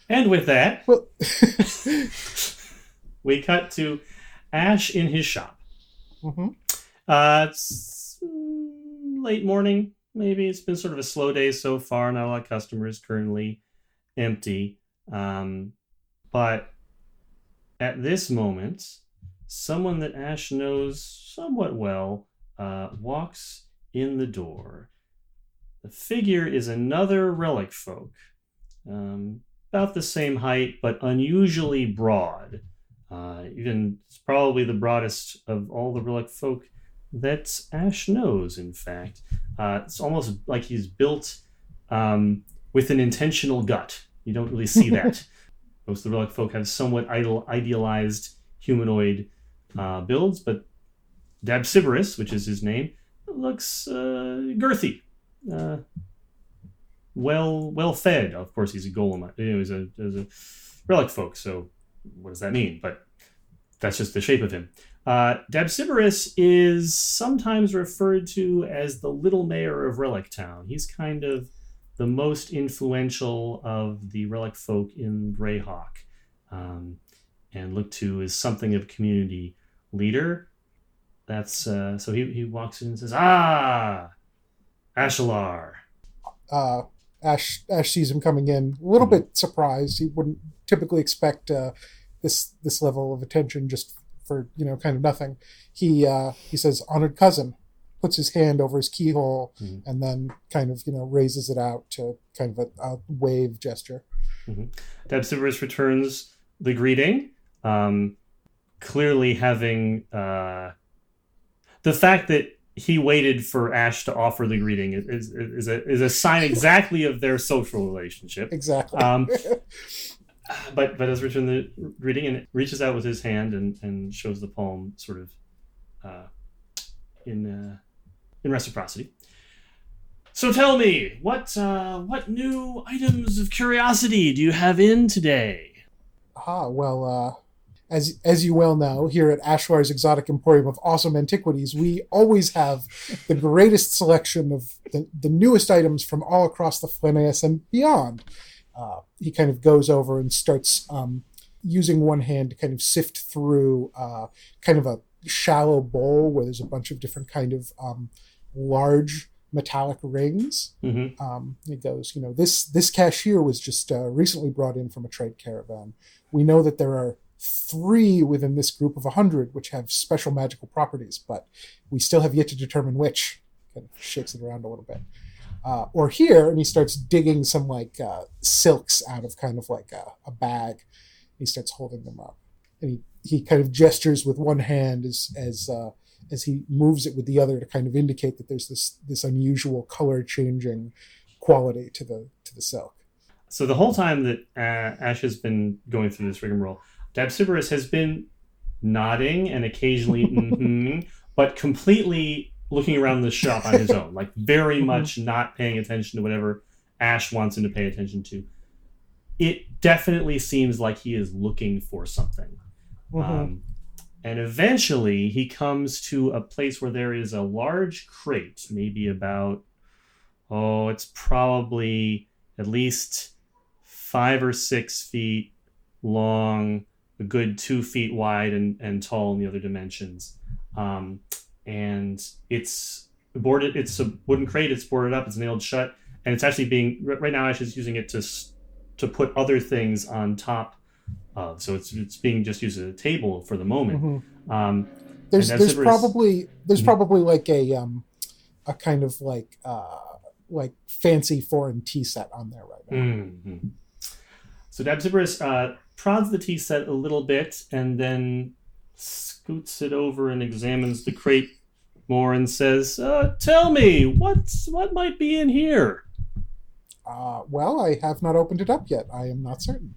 And with that, Well, we cut to Ash in his shop. mm-hmm. It's late morning, maybe. It's been sort of a slow day so far. Not a lot of customers, currently empty. But at this moment, someone that Ash knows somewhat well walks in the door. The figure is another relic folk. About the same height, but unusually broad. Even it's probably the broadest of all the relic folk that Ash knows, in fact. It's almost like he's built with an intentional gut. You don't really see that. Most of the relic folk have somewhat idealized humanoid builds, but Dabsiberus, which is his name, looks girthy. Well fed. Of course, he's a golem. He's a relic folk, so what does that mean? But that's just the shape of him. Dabsiberus is sometimes referred to as the little mayor of Relic Town. He's kind of the most influential of the relic folk in Greyhawk, and looked to as something of a community leader. That's so he walks in and says, Ashalar. Ash sees him coming in, a little bit surprised. He wouldn't typically expect this level of attention just for kind of nothing. He says, "Honored cousin," puts his hand over his keyhole, and then kind of raises it out to kind of a wave gesture. Dabsiberus returns the greeting, clearly having the fact that he waited for Ash to offer the greeting is a sign exactly of their social relationship. Exactly. But does return the greeting and reaches out with his hand and shows the palm sort of in reciprocity. So tell me, what new items of curiosity do you have in today? Well, as you well know, here at Ashlar's Exotic Emporium of Awesome Antiquities, we always have the greatest selection of the newest items from all across the Fleneus and beyond. He kind of goes over and starts using one hand to kind of sift through kind of a shallow bowl where there's a bunch of different kind of large metallic rings. He goes, this cashier was just recently brought in from a trade caravan. We know that there are 3 within this group of 100 which have special magical properties, but we still have yet to determine which. Kind of shakes it around a little bit. Or here, and he starts digging some silks out of kind of like a bag. He starts holding them up, and he kind of gestures with one hand as he moves it with the other to kind of indicate that there's this unusual color changing quality to the silk. So the whole time that Ash has been going through this rigmarole, Dabsiberus has been nodding and occasionally but completely looking around the shop on his own, like very much not paying attention to whatever Ash wants him to pay attention to. It definitely seems like he is looking for something. And eventually he comes to a place where there is a large crate, maybe about, it's probably at least 5 or 6 feet long, a good 2 feet wide and tall in the other dimensions. And it's boarded. It's a wooden crate. It's boarded up. It's nailed shut, and it's actually being right now. Ash is using it to put other things on top of. So it's being just used as a table for the moment. There's probably like a kind of like fancy foreign tea set on there right now. So Dabsiberus prods the tea set a little bit and then scoots it over and examines the crate more and says, tell me, what might be in here? Well, I have not opened it up yet. I am not certain.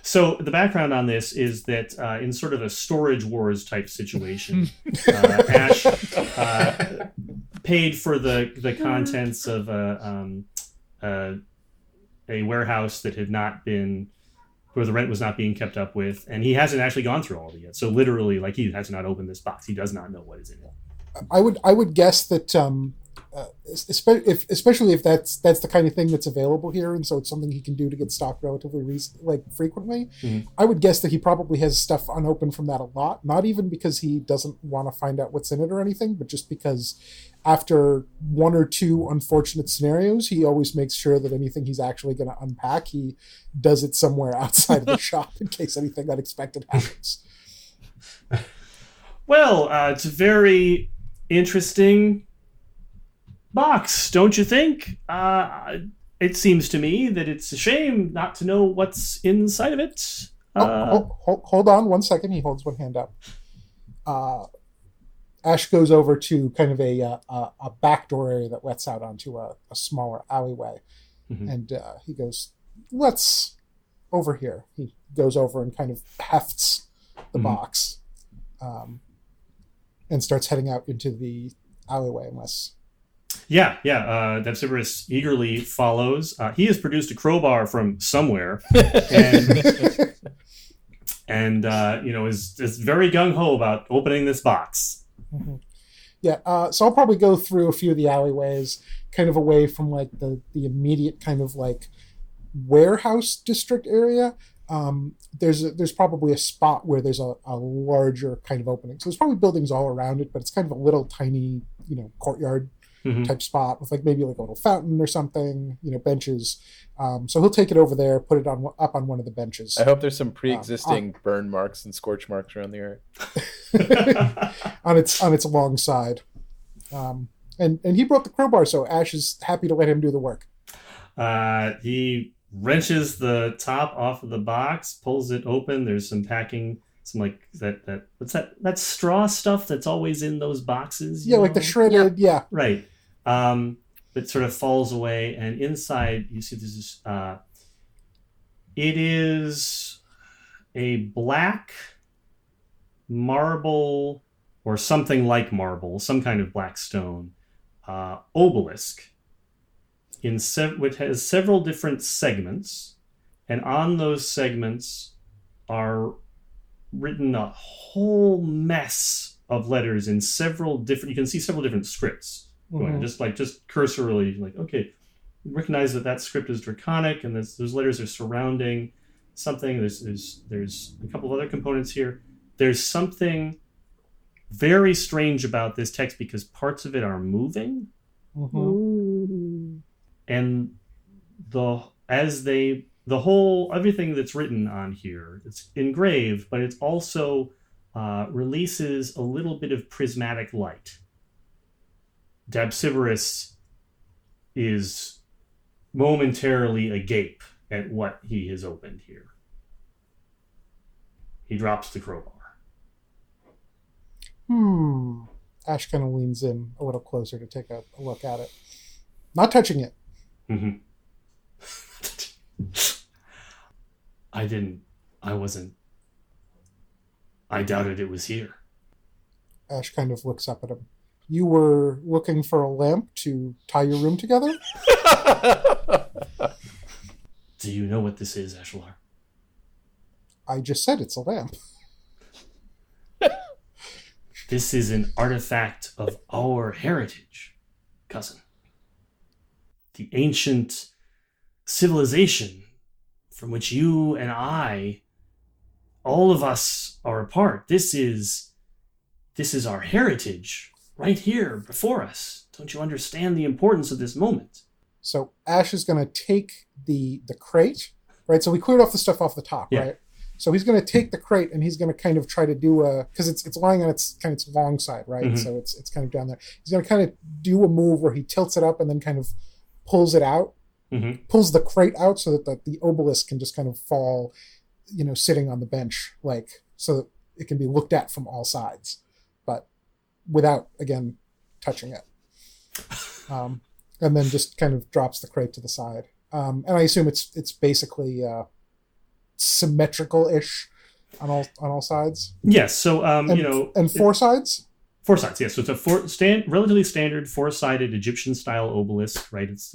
So the background on this is that in sort of a storage wars type situation, Ash paid for the contents of a warehouse that had not been, where the rent was not being kept up with, and he hasn't actually gone through all of it yet. So literally, like, he has not opened this box. He does not know what is in it. I would guess that especially if that's the kind of thing that's available here, and so it's something he can do to get stocked relatively frequently. I would guess that he probably has stuff unopened from that a lot. Not even because he doesn't want to find out what's in it or anything, but just because after 1 or 2 unfortunate scenarios, he always makes sure that anything he's actually going to unpack, he does it somewhere outside of the shop in case anything unexpected happens. Well, it's a very interesting box, don't you think? It seems to me that it's a shame not to know what's inside of it. Hold on 1 second. He holds one hand up. Ash goes over to kind of a back door area that lets out onto a smaller alleyway. And he goes, let's over here. He goes over and kind of hefts the box and starts heading out into the alleyway unless... Yeah. Dabsiberus eagerly follows. He has produced a crowbar from somewhere, and is very gung ho about opening this box. Yeah. So I'll probably go through a few of the alleyways, kind of away from like the immediate kind of like warehouse district area. There's probably a spot where there's a larger kind of opening. So there's probably buildings all around it, but it's kind of a little tiny, courtyard type spot with like maybe like a little fountain or something, benches. So he'll take it over there, put it up on one of the benches. I hope there's some pre-existing burn marks and scorch marks around the area. on its long side. And he brought the crowbar, so Ash is happy to let him do the work. He wrenches the top off of the box, pulls it open. There's some packing, some like that what's that straw stuff that's always in those boxes? Yeah, like the shredded, yeah. Right. It sort of falls away, and inside you see this is it is a black marble or something like marble, some kind of black stone obelisk which has several different segments, and on those segments are written a whole mess of letters in several different, you can see several different scripts going, just cursorily, like, okay, recognize that script is draconic, and those letters are surrounding something. There's a couple of other components here. There's something very strange about this text because parts of it are moving. And everything that's written on here, it's engraved, but it also releases a little bit of prismatic light. Dabsiberus is momentarily agape at what he has opened here. He drops the crowbar. Ash kind of leans in a little closer to take a look at it. Not touching it. I doubted it was here. Ash kind of looks up at him. You were looking for a lamp to tie your room together? what this is, Ashelar? I just said it's a lamp. This is an artifact of our heritage, cousin. The ancient civilization from which you and I, all of us, are a part. This is our heritage right here before us. Don't you understand the importance of this moment? So Ash is going to take the crate, right? So we cleared off the stuff off the top, right? So he's going to take the crate and he's going to kind of try to do because it's lying on its kind of its long side, right? Mm-hmm. So it's kind of down there. He's going to kind of do a move where he tilts it up and then kind of pulls it out, pulls the crate out so that the obelisk can just kind of fall, sitting on the bench, so that it can be looked at from all sides, but without, again, touching it. And then just kind of drops the crate to the side. And I assume it's basically symmetrical-ish on all sides. Yes. So and four sides. 4 sides. Yes. So it's a relatively standard 4-sided Egyptian-style obelisk. Right. It's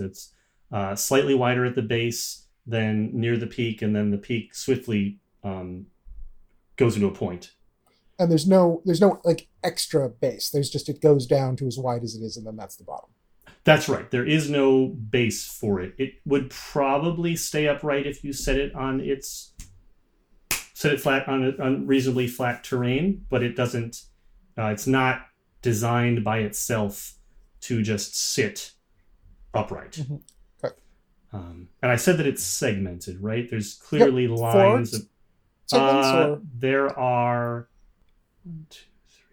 slightly wider at the base than near the peak, and then the peak swiftly goes into a point. And there's no extra base. There's just, it goes down to as wide as it is, and then that's the bottom. That's right. There is no base for it. It would probably stay upright if you set it flat on reasonably flat terrain, but it doesn't. It's not designed by itself to just sit upright. Mm-hmm. Okay. And I said that it's segmented, right? There's clearly lines of segments. Or... There are 1, 2, 3,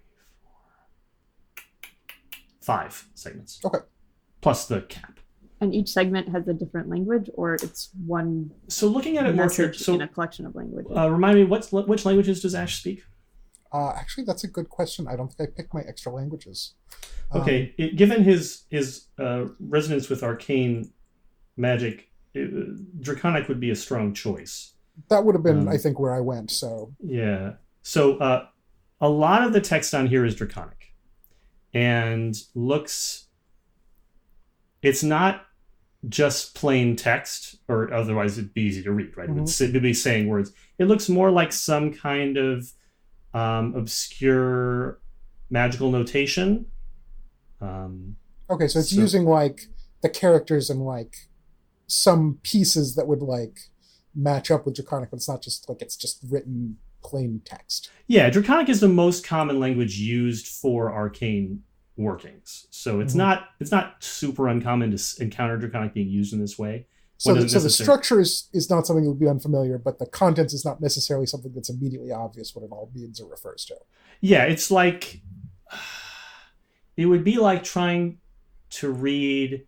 4, 5 segments. Okay. Plus the cap. And each segment has a different language, or it's one. So looking at it more in a collection of languages. Remind me, which languages does Ash speak? Actually, that's a good question. I don't think I picked my extra languages. Okay, given his resonance with arcane magic, Draconic would be a strong choice. That would have been, I think, where I went. So yeah. So a lot of the text on here is Draconic, and looks. It's not just plain text, or otherwise it'd be easy to read, right? Mm-hmm. It would be saying words. It looks more like some kind of obscure magical notation. Okay, so it's using the characters and some pieces that would match up with Draconic, but it's not just it's just written plain text. Yeah, Draconic is the most common language used for arcane workings, so it's not super uncommon to encounter Draconic being used in this way. So the structure is not something that would be unfamiliar, but the contents is not necessarily something that's immediately obvious what it all means or refers to. Yeah, it's it would be like trying to read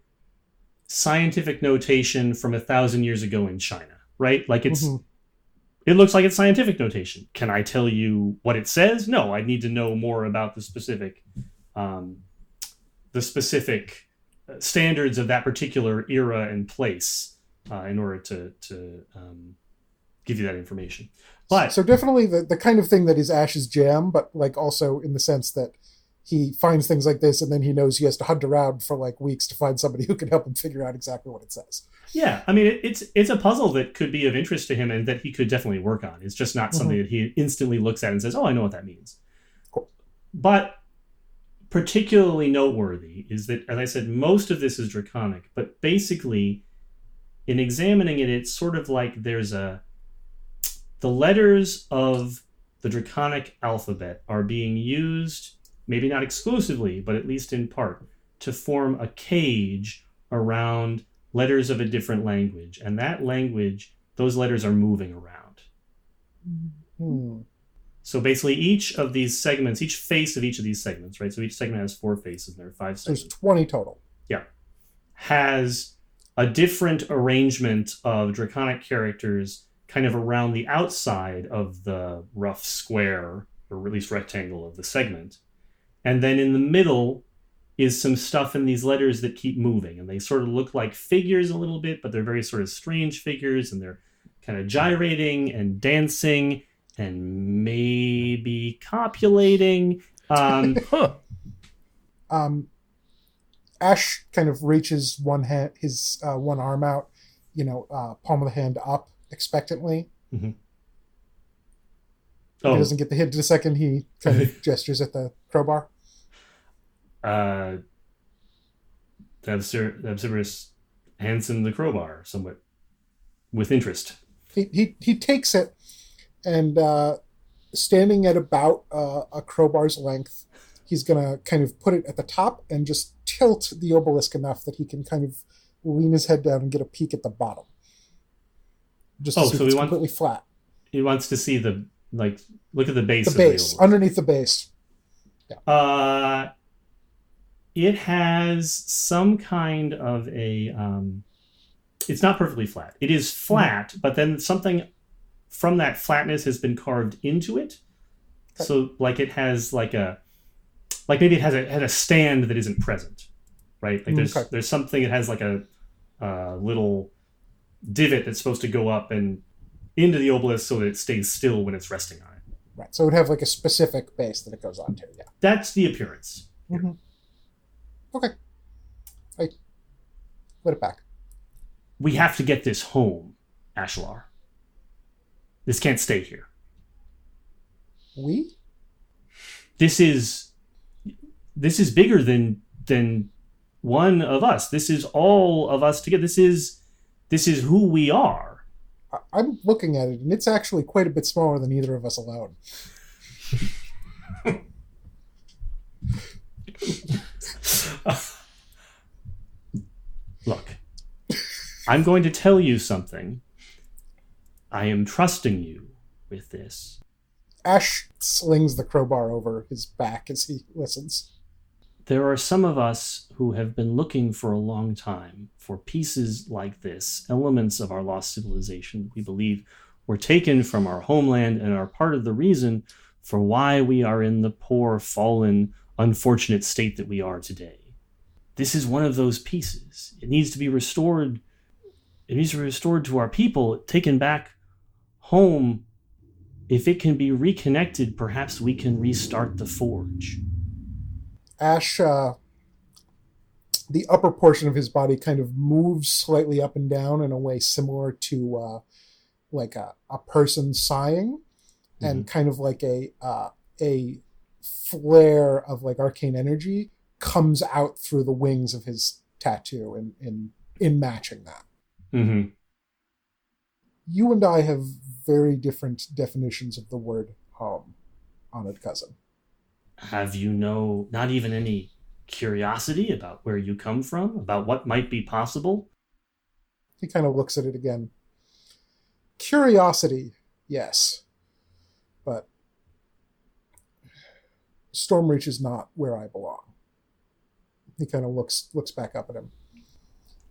scientific notation from 1,000 years ago in China, right? It looks like it's scientific notation. Can I tell you what it says? No, I need to know more about the specific standards of that particular era and place in order to give you that information. But so definitely the kind of thing that is Ash's jam, but also in the sense that he finds things like this and then he knows he has to hunt around for weeks to find somebody who can help him figure out exactly what it says. Yeah, I mean it's a puzzle that could be of interest to him and that he could definitely work on. It's just not something that he instantly looks at and says, "Oh, I know what that means." Cool. But particularly noteworthy is that, as I said, most of this is Draconic, but basically, in examining it, it's sort of like there's the letters of the Draconic alphabet are being used, maybe not exclusively, but at least in part, to form a cage around letters of a different language. And that language, those letters are moving around. Hmm. So basically each of these segments, each face of each of these segments, right? So each segment has 4 faces and there are 5 segments. There's 20 total. Yeah. Has a different arrangement of Draconic characters kind of around the outside of the rough square, or at least rectangle of the segment. And then in the middle is some stuff in these letters that keep moving. And they sort of look like figures a little bit, but they're very sort of strange figures, and they're kind of gyrating and dancing and maybe copulating. Ash kind of reaches one arm out, palm of the hand up, expectantly. Mm-hmm. He doesn't get the hint in a second. He kind of gestures at the crowbar. The Absibirus hands him the crowbar somewhat with interest. He takes it, and standing at about a crowbar's length, he's going to kind of put it at the top and just tilt the obelisk enough that he can kind of lean his head down and get a peek at the bottom. Just to see if it's completely flat. He wants to see look at the base. The base, underneath the base. Yeah. It has some kind of a. It's not perfectly flat. It is flat, but then something from that flatness has been carved into it. Okay. So, it has maybe it has a stand that isn't present, right? There's something that has a little divot that's supposed to go up and into the obelisk so that it stays still when it's resting on it. Right. So it would have a specific base that it goes onto. Yeah. That's the appearance. Mm-hmm. Okay. Right. Put it back. We have to get this home, Ashlar. This can't stay here. We? This is bigger than one of us. This is all of us together. This is who we are. I'm looking at it, and it's actually quite a bit smaller than either of us alone. Look, I'm going to tell you something. I am trusting you with this. Ash slings the crowbar over his back as he listens. There are some of us who have been looking for a long time for pieces like this, elements of our lost civilization we believe were taken from our homeland and are part of the reason for why we are in the poor, fallen, unfortunate state that we are today. This is one of those pieces. It needs to be restored. It needs to be restored to our people, taken back home. If it can be reconnected, perhaps we can restart the forge. Ash, the upper portion of his body kind of moves slightly up and down in a way similar to a person sighing, and kind of like a flare of arcane energy comes out through the wings of his tattoo in matching that. Mm-hmm. You and I have very different definitions of the word home, honored cousin. Have you not even any curiosity about where you come from, about what might be possible? He kind of looks at it again. Curiosity, yes. But Stormreach is not where I belong. He kind of looks back up at him.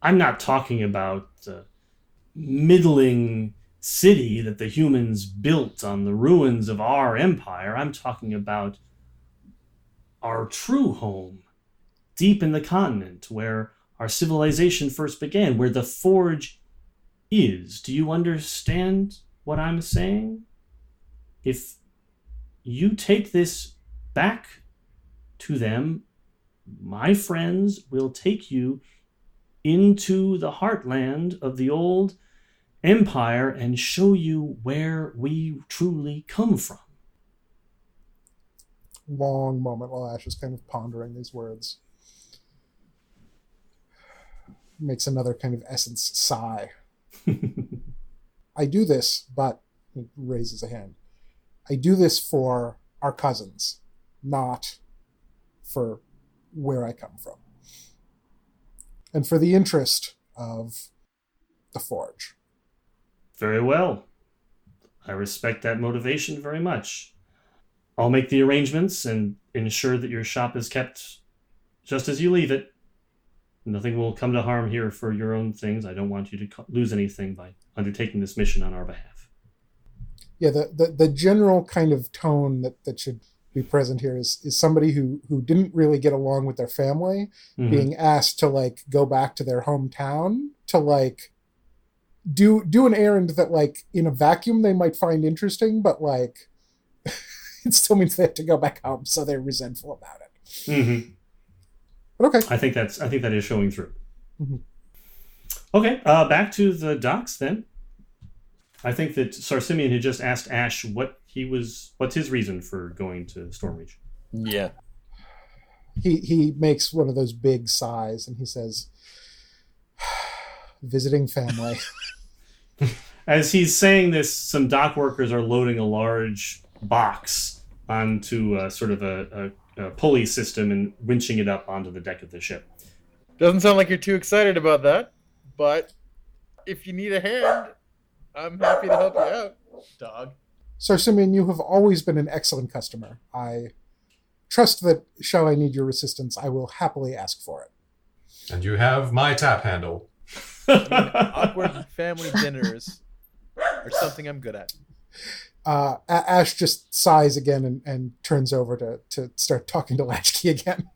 I'm not talking about the middling city that the humans built on the ruins of our empire. I'm talking about our true home, deep in the continent, where our civilization first began, where the forge is. Do you understand what I'm saying? If you take this back to them, my friends will take you into the heartland of the old empire and show you where we truly come from. Long moment while Ash is kind of pondering these words. Makes another kind of essence sigh. I do this, but he raises a hand. I do this for our cousins, not for where I come from. And for the interest of the forge. Very well. I respect that motivation very much. I'll make the arrangements and ensure that your shop is kept just as you leave it. Nothing will come to harm here for your own things. I don't want you to lose anything by undertaking this mission on our behalf. Yeah, the general kind of tone that should be present here is somebody who didn't really get along with their family, being asked to go back to their hometown to do an errand that in a vacuum they might find interesting, but it still means they have to go back home, so they're resentful about it. Mm-hmm. But okay. I think that is showing through. Mm-hmm. Okay, back to the docks then. I think that Sarsimeon had just asked Ash what's his reason for going to Stormreach. Yeah. He makes one of those big sighs and he says, visiting family. As he's saying this, some dock workers are loading a large box onto sort of a pulley system and winching it up onto the deck of the ship. Doesn't sound like you're too excited about that, but if you need a hand, I'm happy to help you out, dog. Sarsimeon, you have always been an excellent customer. I trust that, shall I need your assistance, I will happily ask for it. And you have my tap handle. Awkward family dinners are something I'm good at. Ash just sighs again and turns over to start talking to Latchkey again.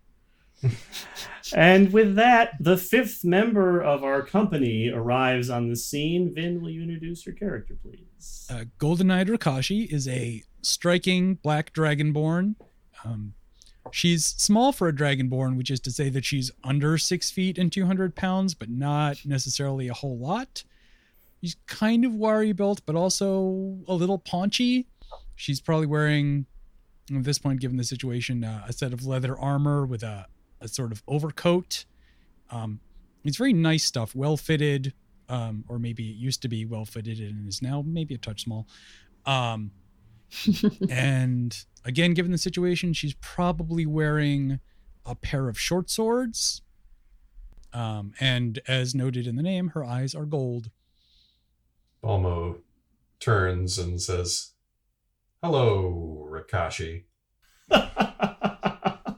And with that, the fifth member of our company arrives on the scene. Vin, will you introduce your character, please? Golden-eyed Rakashi is a striking black dragonborn. She's small for a dragonborn, which is to say that she's under 6 feet and 200 pounds, but not necessarily a whole lot. She's kind of wiry built, but also a little paunchy. She's probably wearing, at this point, given the situation, a set of leather armor with a sort of overcoat. It's very nice stuff, well fitted, or maybe it used to be well fitted and is now maybe a touch small. And again, given the situation, she's probably wearing a pair of short swords. And as noted in the name, her eyes are gold. Balmo turns and says, "Hello, Rakashi."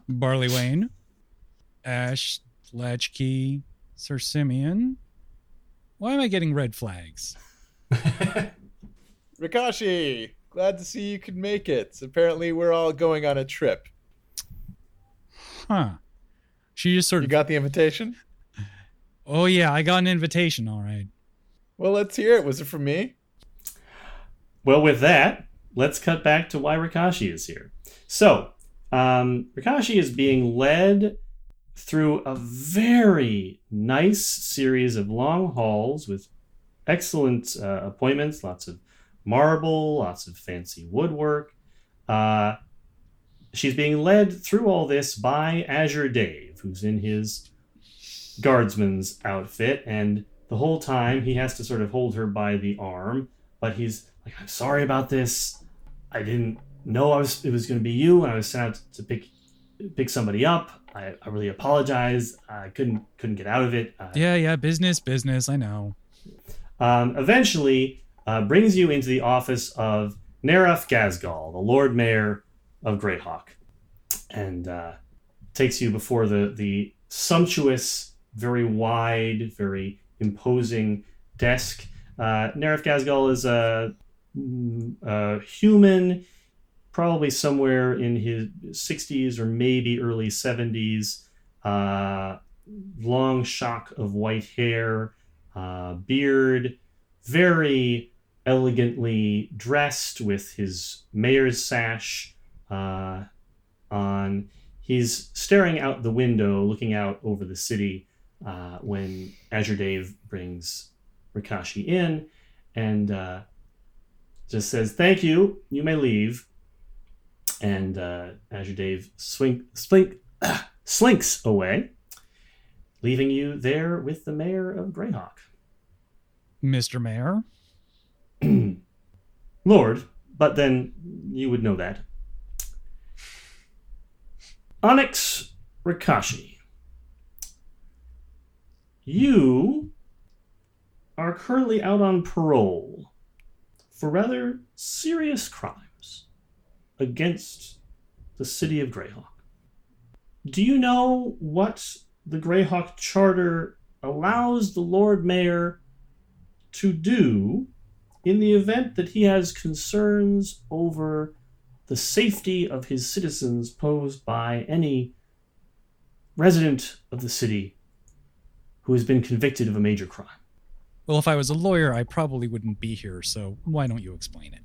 Barley Wayne, Ash, Latchkey, Sarsimeon. Why am I getting red flags? Rakashi, glad to see you could make it. Apparently we're all going on a trip. Huh. She just sort You of... got the invitation? Oh yeah, I got an invitation, all right. Well, let's hear it. Was it from me? Well, with that, let's cut back to why Rakashi is here. So, Rakashi is being led through a very nice series of long halls with excellent appointments, lots of marble, lots of fancy woodwork. She's being led through all this by Azure Dave, who's in his guardsman's outfit, and the whole time he has to sort of hold her by the arm, but he's like, "I'm sorry about this. I didn't know it was going to be you, and I was sent out to pick somebody up. I really apologize. I couldn't get out of it." Yeah, business, I know. Eventually, brings you into the office of Neref Gazgal, the Lord Mayor of Greyhawk, and takes you before the sumptuous, very wide, very imposing desk. Neref Gazgal is a human, probably somewhere in his 60s or maybe early 70s. Long shock of white hair, beard, very elegantly dressed with his mayor's sash on. He's staring out the window, looking out over the city when Azure Dave brings Rakashi in and just says, "Thank you, you may leave." And Azure Dave slinks away, leaving you there with the mayor of Greyhawk. Mr. Mayor? Lord, but then you would know that. Onyx Rakashi, you are currently out on parole for rather serious crimes against the city of Greyhawk. Do you know what the Greyhawk Charter allows the Lord Mayor to do in the event that he has concerns over the safety of his citizens posed by any resident of the city who has been convicted of a major crime? Well, if I was a lawyer, I probably wouldn't be here, so why don't you explain it?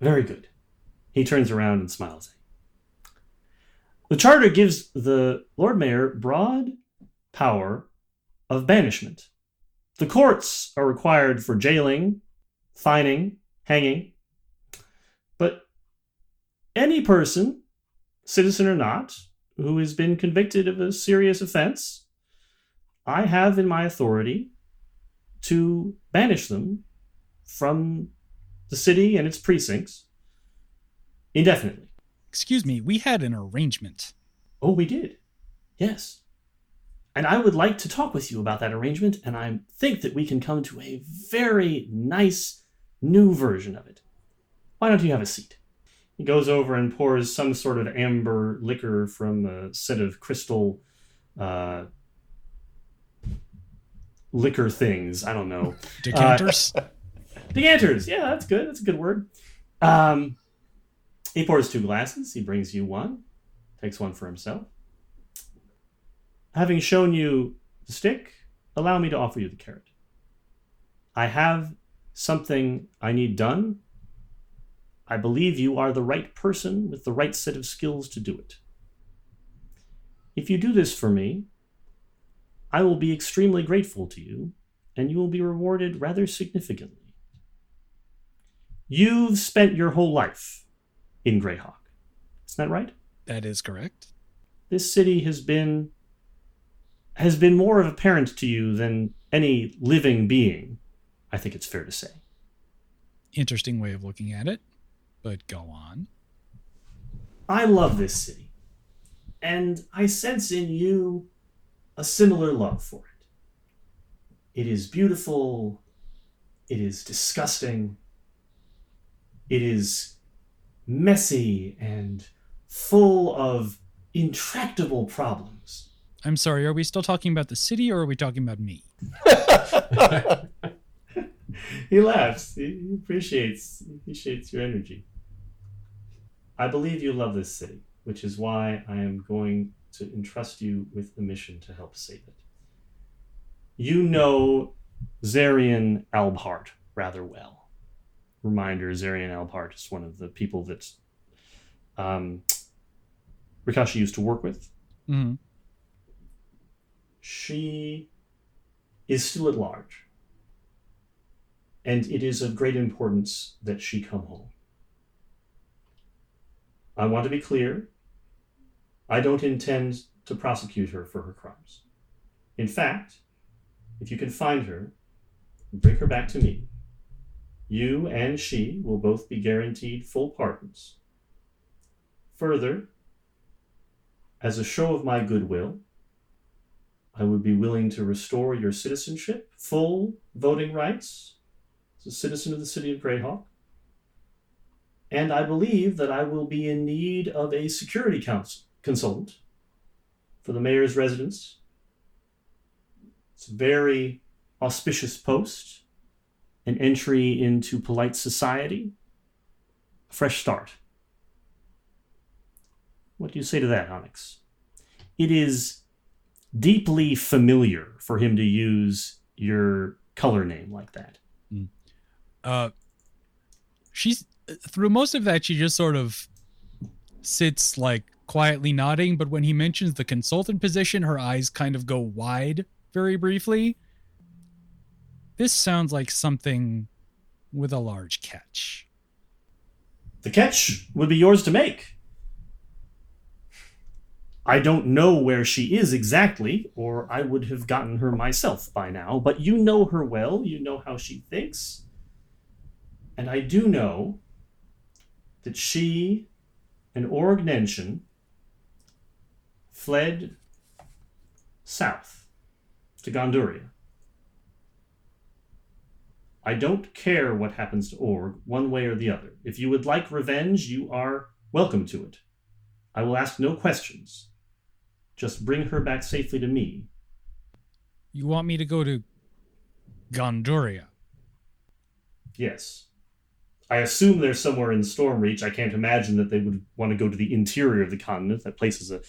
Very good. He turns around and smiles. The charter gives the Lord Mayor broad power of banishment The courts are required for jailing, fining, hanging. But any person, citizen or not, who has been convicted of a serious offense, I have in my authority to banish them from the city and its precincts indefinitely. Excuse me, we had an arrangement. Oh, we did. Yes. And I would like to talk with you about that arrangement, and I think that we can come to a very nice new version of it. Why don't you have a seat? He goes over and pours some sort of amber liquor from a set of crystal liquor things. I don't know. Decanters? Decanters. Yeah, that's good. That's a good word. He pours 2 glasses. He brings you one. Takes one for himself. Having shown you the stick, allow me to offer you the carrot. I have something I need done. I believe you are the right person with the right set of skills to do it. If you do this for me, I will be extremely grateful to you, and you will be rewarded rather significantly. You've spent your whole life in Greyhawk. Isn't that right? That is correct. This city has been more of a parent to you than any living being, I think it's fair to say. Interesting way of looking at it, but go on. I love this city, and I sense in you a similar love for it. It is beautiful. It is disgusting. It is messy and full of intractable problems. I'm sorry, are we still talking about the city or are we talking about me? He laughs. He appreciates your energy. I believe you love this city, which is why I am going to entrust you with the mission to help save it. You know Zarian Albhart rather well. Reminder, Zarian Albhart is one of the people that Rikashi used to work with. Mm-hmm. She is still at large, and it is of great importance that she come home. I want to be clear. I don't intend to prosecute her for her crimes. In fact, if you can find her and bring her back to me, you and she will both be guaranteed full pardons. Further, as a show of my goodwill, I would be willing to restore your citizenship, full voting rights as a citizen of the city of Greyhawk. And I believe that I will be in need of a security consultant for the mayor's residence. It's a very auspicious post, an entry into polite society, a fresh start. What do you say to that, Onyx? It is deeply familiar for him to use your color name like that. She's through most of that, she just sort of sits like quietly nodding, but when he mentions the consultant position, her eyes kind of go wide very briefly. This sounds like something with a large catch. The catch would be yours to make. I don't know where she is exactly, or I would have gotten her myself by now, but you know her well, you know how she thinks. And I do know that she and Orgnension fled south to Gonduria. I don't care what happens to Org, one way or the other. If you would like revenge, you are welcome to it. I will ask no questions. Just bring her back safely to me. You want me to go to Gonduria? Yes. I assume they're somewhere in Stormreach. I can't imagine that they would want to go to the interior of the continent. That place is a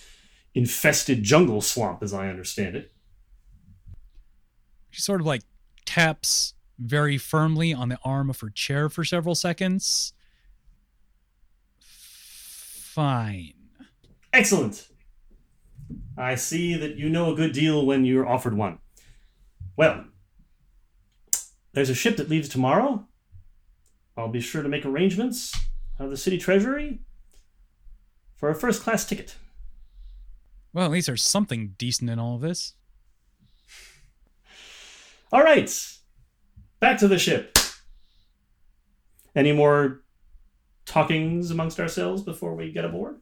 infested jungle swamp, as I understand it. She sort of like taps very firmly on the arm of her chair for several seconds. Fine. Excellent. I see that you know a good deal when you're offered one. Well, There's a ship that leaves tomorrow. I'll be sure to make arrangements out of the city treasury for a first-class ticket. Well, at least there's something decent in all of this. All right. Back to the ship. Any more talkings amongst ourselves before we get aboard?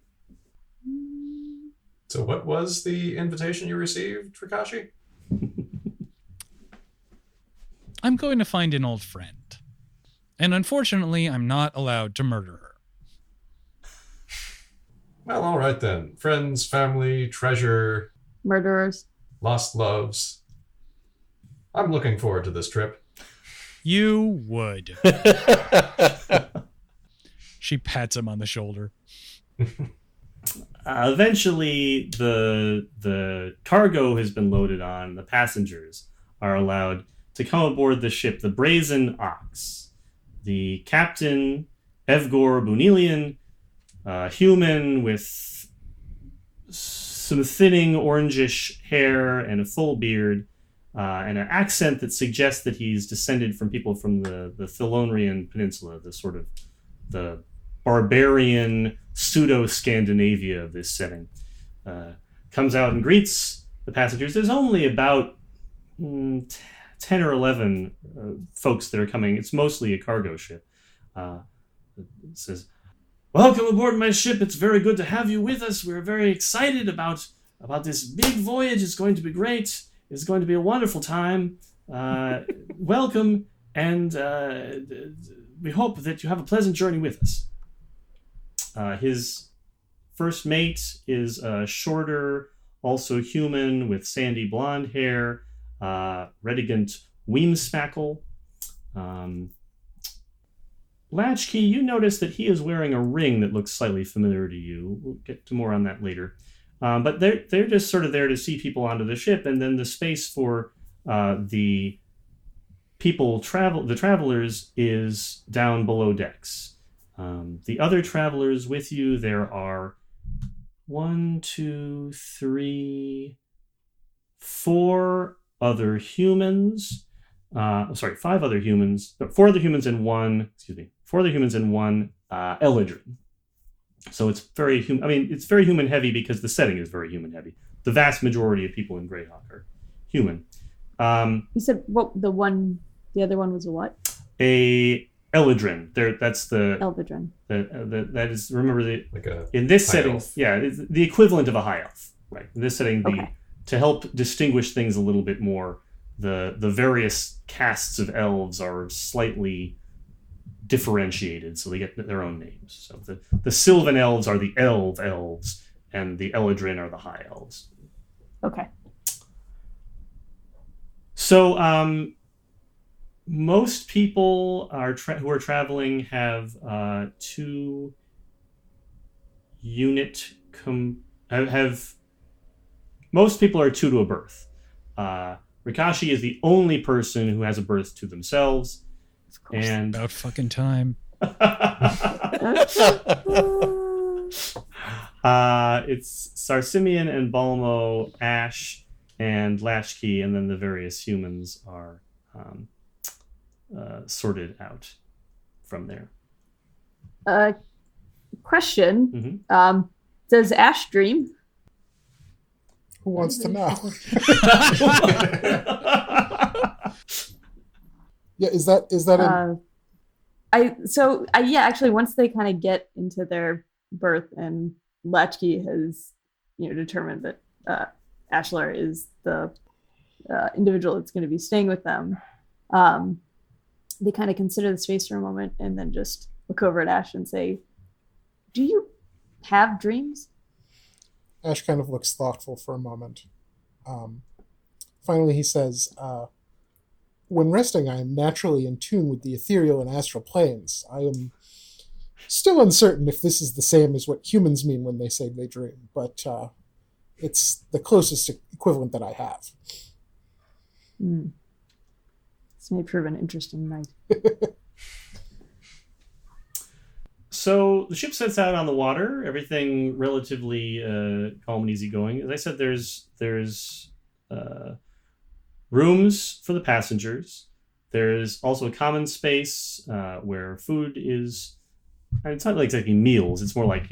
So what was the invitation you received, Rikashi? I'm going to find an old friend. And unfortunately, I'm not allowed to murder her. Well, all right then. Friends, family, treasure, Murderers. lost loves. I'm looking forward to this trip. You would. She pats him on the shoulder. Eventually, the cargo has been loaded on. The passengers are allowed to come aboard the ship, the Brazen Ox. The captain, Evgor Bunilian, human with some thinning orangish hair and a full beard, and an accent that suggests that he's descended from people from the Thelonian Peninsula, the sort of the barbarian pseudo-Scandinavia of this setting. Comes out and greets the passengers. There's only about 10 or 11 folks that are coming. It's mostly a cargo ship. It says, "Welcome aboard my ship. It's very good to have you with us. We're very excited about this big voyage. It's going to be great. It's going to be a wonderful time. Welcome, and we hope that you have a pleasant journey with us." His first mate is shorter, also human, with sandy blonde hair, Redigant Weemspackle. Latchkey, you notice that he is wearing a ring that looks slightly familiar to you. We'll get to more on that later. But they're just sort of there to see people onto the ship, and then the space for the travelers is down below decks. The other travelers with you, there are 4 other humans. 5 other humans. 4 other humans and 1. 4 other humans and 1 Eladrin. So it's very human. I mean, it's very human heavy because the setting is very human heavy. The vast majority of people in Greyhawk are human. You said the other one was a what? A Eladrin. That's the Eldridrin. That is, remember, in this setting, elf. yeah, it's the equivalent of a high elf, right? In this setting, Okay. To help distinguish things a little bit more, the various castes of elves are slightly differentiated, so they get their own names. So the Sylvan elves are the elves, and the Eladrin are the high elves. Okay. So, most people who are traveling have 2 unit have. Most people are 2 to a berth. Rikashi is the only person who has a berth to themselves, and About fucking time. it's Sarsimian and Balmo, Ash, and Latchkey, and then the various humans are sorted out from there. Question. Mm-hmm. Does Ash dream? Who wants to know? Yeah, is that actually, once they kind of get into their berth and Latchkey has, determined that Ashlar is the individual that's going to be staying with them, they kind of consider the space for a moment and then just look over at Ash and say, "Do you have dreams?" Ash kind of looks thoughtful for a moment. Finally, he says, "When resting, I am naturally in tune with the ethereal and astral planes. I am still uncertain if this is the same as what humans mean when they say they dream, but it's the closest equivalent that I have." This may prove an interesting night. So the ship sets out on the water. Everything relatively calm and easygoing. As I said, there's rooms for the passengers. There's also a common space where food is. It's not like exactly meals. It's more like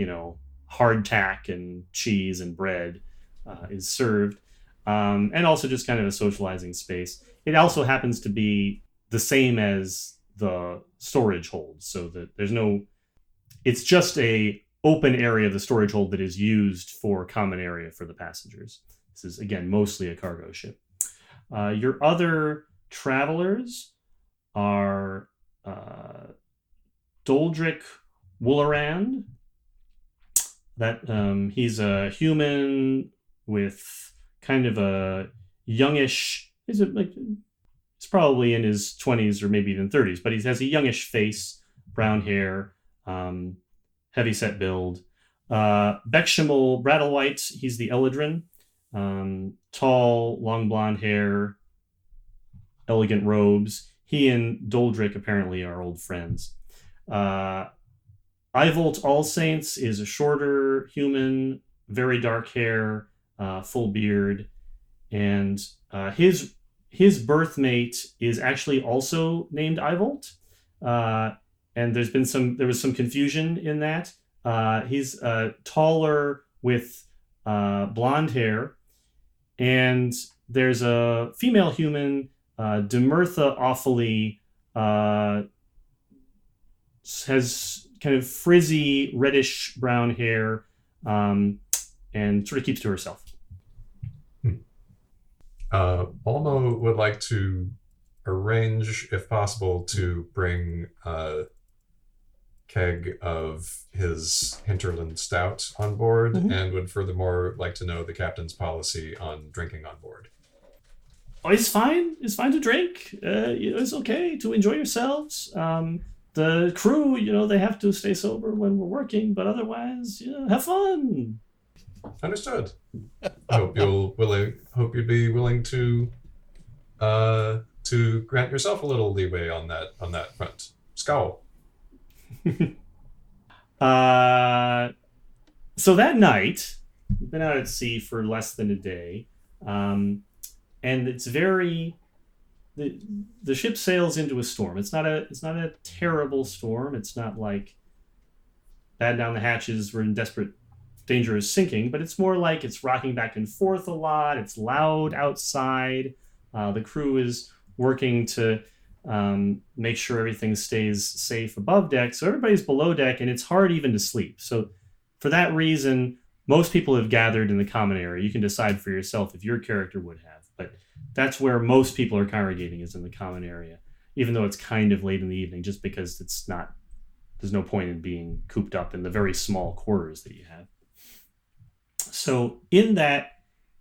hardtack and cheese and bread is served, and also just kind of a socializing space. It also happens to be the same as the storage hold, so that there's no. It's just a open area of the storage hold that is used for common area for the passengers. This is, again, mostly a cargo ship. Your other travelers are Doldrick Woolerand. That he's a human with kind of a youngish. He's probably in his 20s or maybe even 30s, but he has a youngish face, brown hair, heavy-set build. Beckshimel Brattlewhite, he's the Eladrin. Tall, long blonde hair, elegant robes. He and Doldrick apparently are old friends. Ivolt Allsaints is a shorter human, very dark hair, full beard, and his birthmate is actually also named Ivolt. And there was some confusion in that. He's taller with blonde hair, and there's a female human, Demertha Awfully, has kind of frizzy reddish brown hair, and sort of keeps to herself. Balmo would like to arrange, if possible, to bring a keg of his Hinterland Stout on board, and would furthermore like to know the captain's policy on drinking on board. Oh, it's fine. It's fine to drink. It's okay to enjoy yourselves. The crew, they have to stay sober when we're working, but otherwise, have fun. Understood. I hope you'd be willing to grant yourself a little leeway on that front. Scowl. So that night, we've been out at sea for less than a day, and it's very. The ship sails into a storm. It's not a terrible storm. It's not like bad down the hatches. We're in desperate danger of sinking, but it's more like it's rocking back and forth a lot. It's loud outside. The crew is working to make sure everything stays safe above deck. So everybody's below deck, and it's hard even to sleep. So for that reason, most people have gathered in the common area. You can decide for yourself if your character would have, but that's where most people are congregating, is in the common area, even though it's kind of late in the evening, just because there's no point in being cooped up in the very small quarters that you have. So in that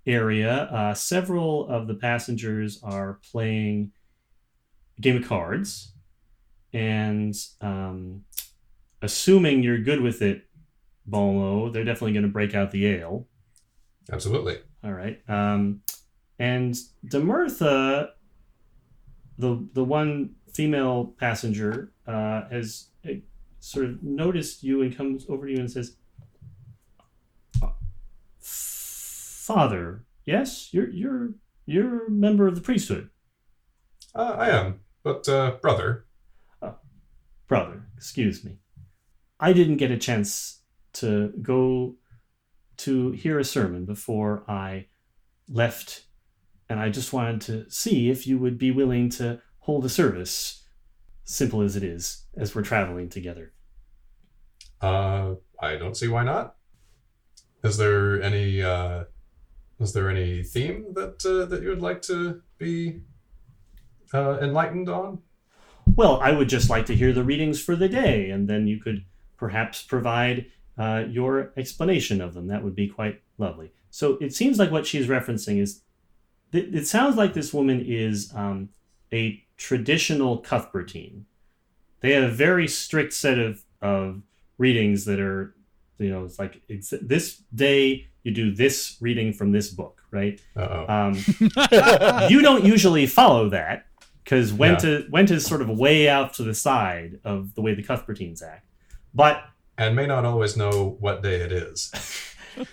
area, several of the passengers are playing a game of cards, and assuming you're good with it, Balmo, they're definitely going to break out the ale. Absolutely. All right. And Demertha, the one female passenger, has sort of noticed you and comes over to you and says, "Father, yes, you're a member of the priesthood." I am, but brother. Brother, excuse me. I didn't get a chance to go to hear a sermon before I left, and I just wanted to see if you would be willing to hold a service, simple as it is, as we're traveling together. I don't see why not. Is there any theme that you would like to be enlightened on? Well, I would just like to hear the readings for the day, and then you could perhaps provide your explanation of them. That would be quite lovely. So it seems like what she's referencing is, it sounds like this woman is a traditional Cuthbertine. They have a very strict set of readings that are, it's like, this day you do this reading from this book, right? You don't usually follow that, because Went is sort of way out to the side of the way the Cuthbertines act. And may not always know what day it is.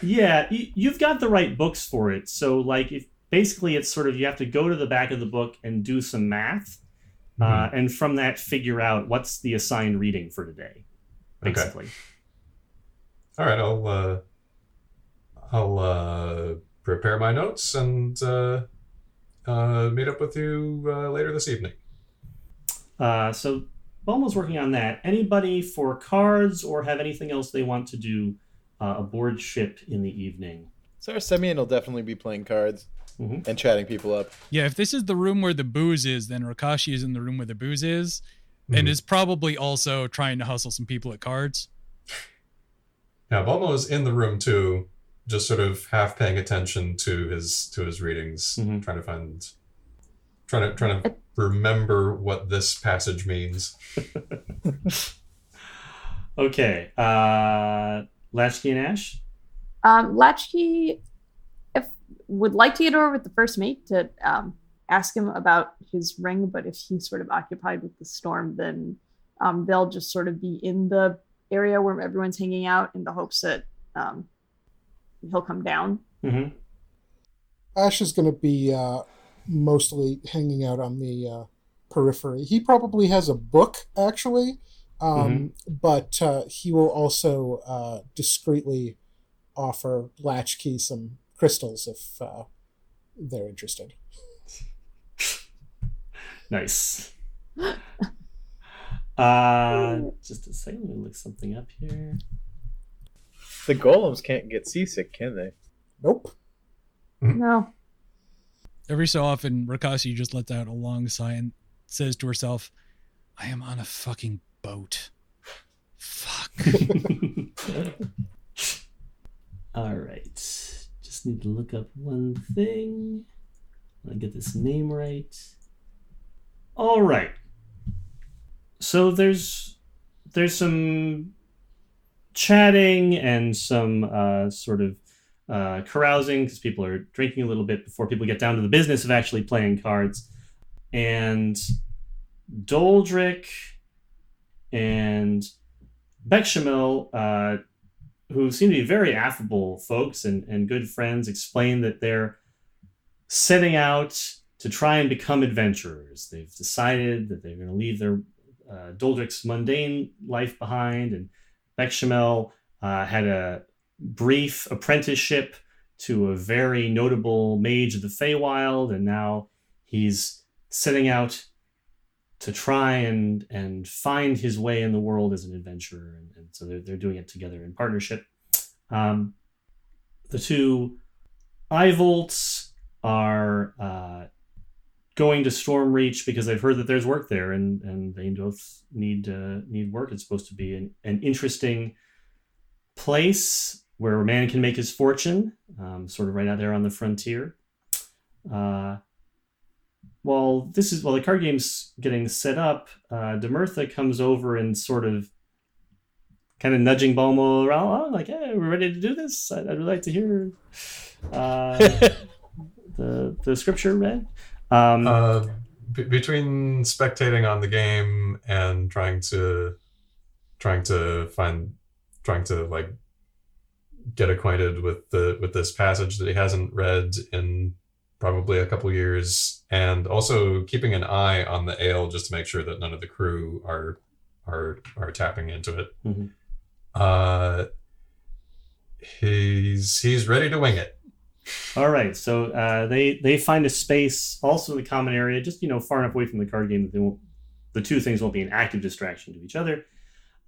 Yeah, you've got the right books for it. So, like, basically it's sort of, you have to go to the back of the book and do some math, and from that figure out what's the assigned reading for today, basically. Okay. All right, I'll prepare my notes and meet up with you later this evening. So Bulma's working on that. Anybody for cards or have anything else they want to do aboard ship in the evening? So Simeon will definitely be playing cards and chatting people up. Yeah, if this is the room where the booze is, then Rakashi is in the room where the booze is, and is probably also trying to hustle some people at cards. Yeah, Bulma is in the room too, just sort of half paying attention to his readings, trying to remember what this passage means. Okay, Latchkey and Ash. Latchkey would like to get over with the first mate to ask him about his ring, but if he's sort of occupied with the storm, then they'll just sort of be in the area where everyone's hanging out in the hopes that he'll come down. Ash is going to be mostly hanging out on the periphery. He probably has a book, actually, but he will also discreetly offer Latchkey some crystals if they're interested. Nice. Just a second, let me look something up here. The golems can't get seasick, can they? Nope. No. Every so often, Rakashi just lets out a long sigh and says to herself, I am on a fucking boat. Fuck. All right. Just need to look up one thing. I'll get this name right. All right. So there's some chatting and some sort of carousing because people are drinking a little bit before people get down to the business of actually playing cards. And Doldrick and Bechamel, who seem to be very affable folks and good friends, explain that they're setting out to try and become adventurers. They've decided that they're going to leave their Doldrick's mundane life behind, and Bechamel had a brief apprenticeship to a very notable mage of the Feywild, and now he's setting out to try and find his way in the world as an adventurer, and so they're doing it together in partnership. The two Eyevolts are going to Stormreach because they've heard that there's work there, and they both need work. It's supposed to be an interesting place where a man can make his fortune, sort of right out there on the frontier. While the card game's getting set up, Demertha comes over and sort of kind of nudging Bulma around, like, hey, we're ready to do this. I'd really like to hear the scripture read. Between spectating on the game and trying to like get acquainted with this passage that he hasn't read in probably a couple years, and also keeping an eye on the ale just to make sure that none of the crew are tapping into it. He's ready to wing it. All right, so they find a space also in the common area, just far enough away from the card game that the two things won't be an active distraction to each other.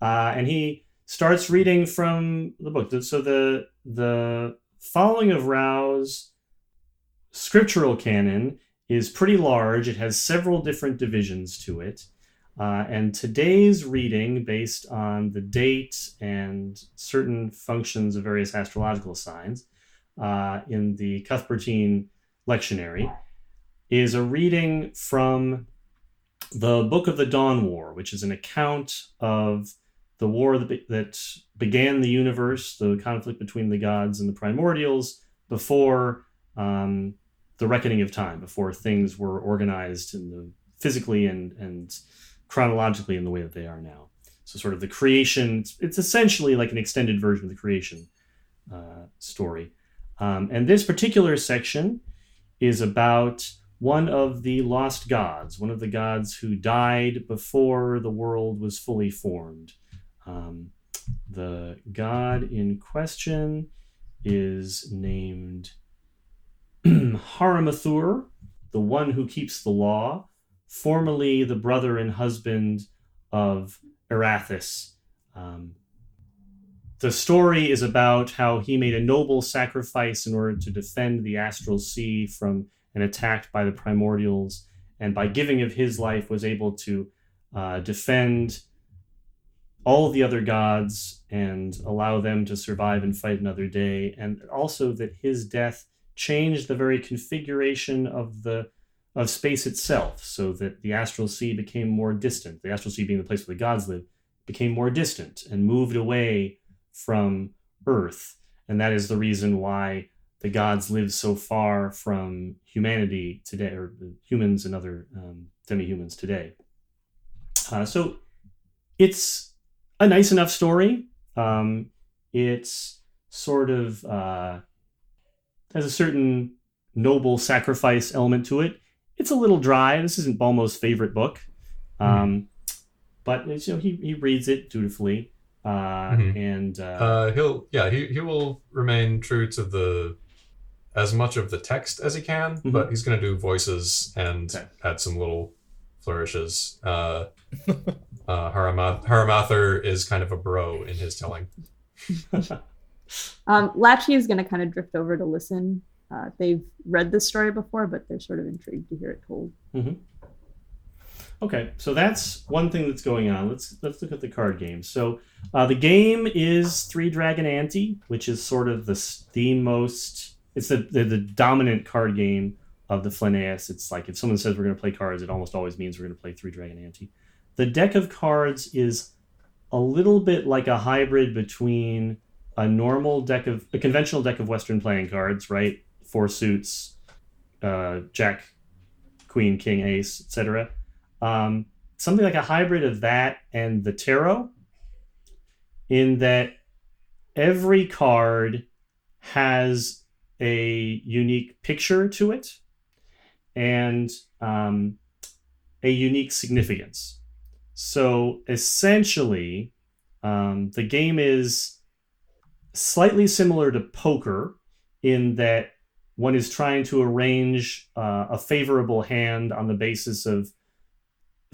And he starts reading from the book. So the following of Rao's scriptural canon is pretty large. It has several different divisions to it. And today's reading, based on the date and certain functions of various astrological signs, in the Cuthbertine lectionary, is a reading from the Book of the Dawn War, which is an account of the war that began the universe, the conflict between the gods and the primordials, before the reckoning of time, before things were organized physically and chronologically in the way that they are now. So sort of the creation, it's essentially like an extended version of the creation story. And this particular section is about one of the lost gods, one of the gods who died before the world was fully formed. The god in question is named Haramathur, the one who keeps the law, formerly the brother and husband of Erathis. The story is about how he made a noble sacrifice in order to defend the astral sea from an attack by the primordials, and by giving of his life was able to defend all the other gods and allow them to survive and fight another day, and also that his death changed the very configuration of space itself, so that the astral sea became more distant. The astral sea being the place where the gods live, became more distant and moved away from Earth, and that is the reason why the gods live so far from humanity today, or humans and other demi-humans today. So it's a nice enough story. It's sort of has a certain noble sacrifice element to it. It's a little dry. This isn't Balmo's favorite book, but it's, he reads it dutifully, and he will remain true to as much of the text as he can, but he's going to do voices and add some little flourishes. Haramathur is kind of a bro in his telling. Latchy is going to kind of drift over to listen. They've read this story before, but they're sort of intrigued to hear it told. Okay, so that's one thing that's going on. Let's look at the card game. So the game is Three Dragon Ante, which is sort of it's the dominant card game of the Fleneus. It's like if someone says we're going to play cards, it almost always means we're going to play Three Dragon Ante. The deck of cards is a little bit like a hybrid between a conventional deck of Western playing cards, right? 4 suits, Jack, Queen, King, Ace, etc. Something like a hybrid of that and the tarot, in that every card has a unique picture to it and a unique significance. So essentially, the game is slightly similar to poker in that one is trying to arrange a favorable hand on the basis of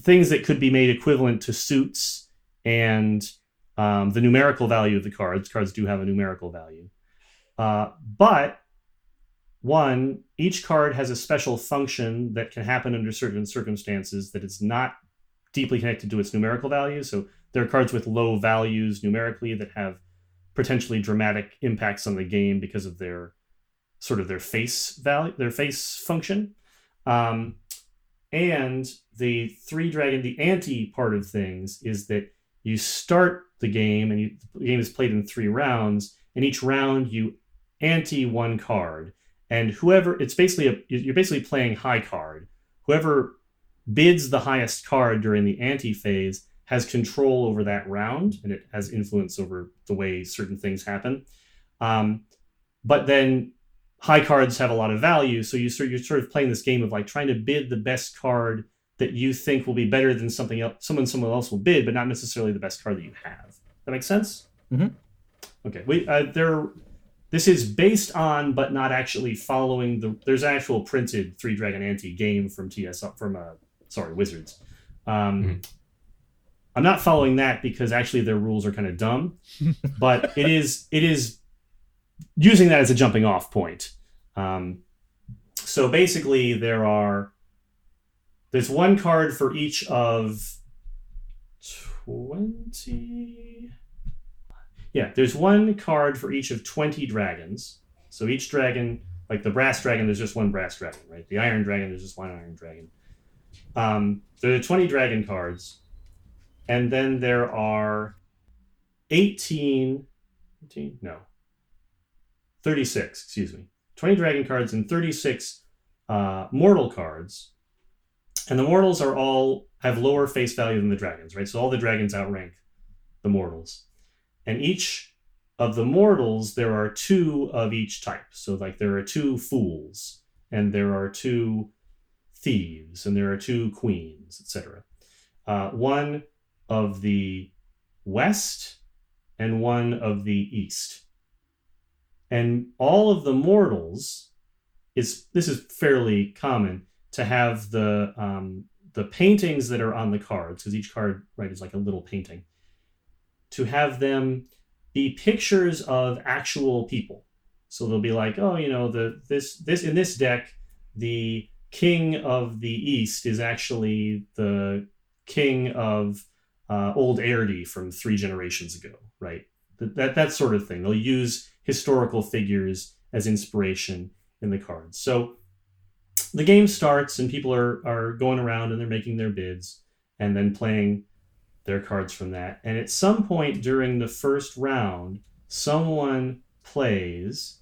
things that could be made equivalent to suits and the numerical value of the cards. Cards do have a numerical value. But each card has a special function that can happen under certain circumstances that is not deeply connected to its numerical value. So there are cards with low values numerically that have potentially dramatic impacts on the game because of their face value, their face function. And the the ante part of things is that you start the game and the game is played in 3 rounds, and each round you ante 1 card, and you're basically playing high card. Whoever bids the highest card during the ante phase has control over that round, and it has influence over the way certain things happen. But then high cards have a lot of value, so you're sort of playing this game of like trying to bid the best card that you think will be better than something else, someone else will bid, but not necessarily the best card that you have. That makes sense? Mm-hmm. Okay. This is based on, but not actually following there's an actual printed Three Dragon Ante game from Wizards. I'm not following that because actually their rules are kind of dumb, but it is using that as a jumping off point. So basically there's 1 card for each of 20. Yeah, there's 1 card for each of 20 dragons. So each dragon, like the brass dragon, there's just 1 brass dragon, right? The iron dragon, there's just 1 iron dragon. There are 20 dragon cards. And then there are 36, 20 dragon cards and 36 mortal cards. And the mortals have lower face value than the dragons, right? So all the dragons outrank the mortals. And each of the mortals, there are 2 of each type. So like there are 2 fools, and there are 2 thieves, and there are 2 queens, etc. One of the west and one of the east. And all of the mortals, this is fairly common to have the paintings that are on the cards, because each card, right, is like a little painting, to have them be pictures of actual people. So they'll be like, oh, this in this deck, the king of the east is actually the king of old Erde from 3 generations ago, right? That sort of thing. They'll use historical figures as inspiration in the cards. So the game starts and people are going around and they're making their bids and then playing their cards from that. And at some point during the first round, someone plays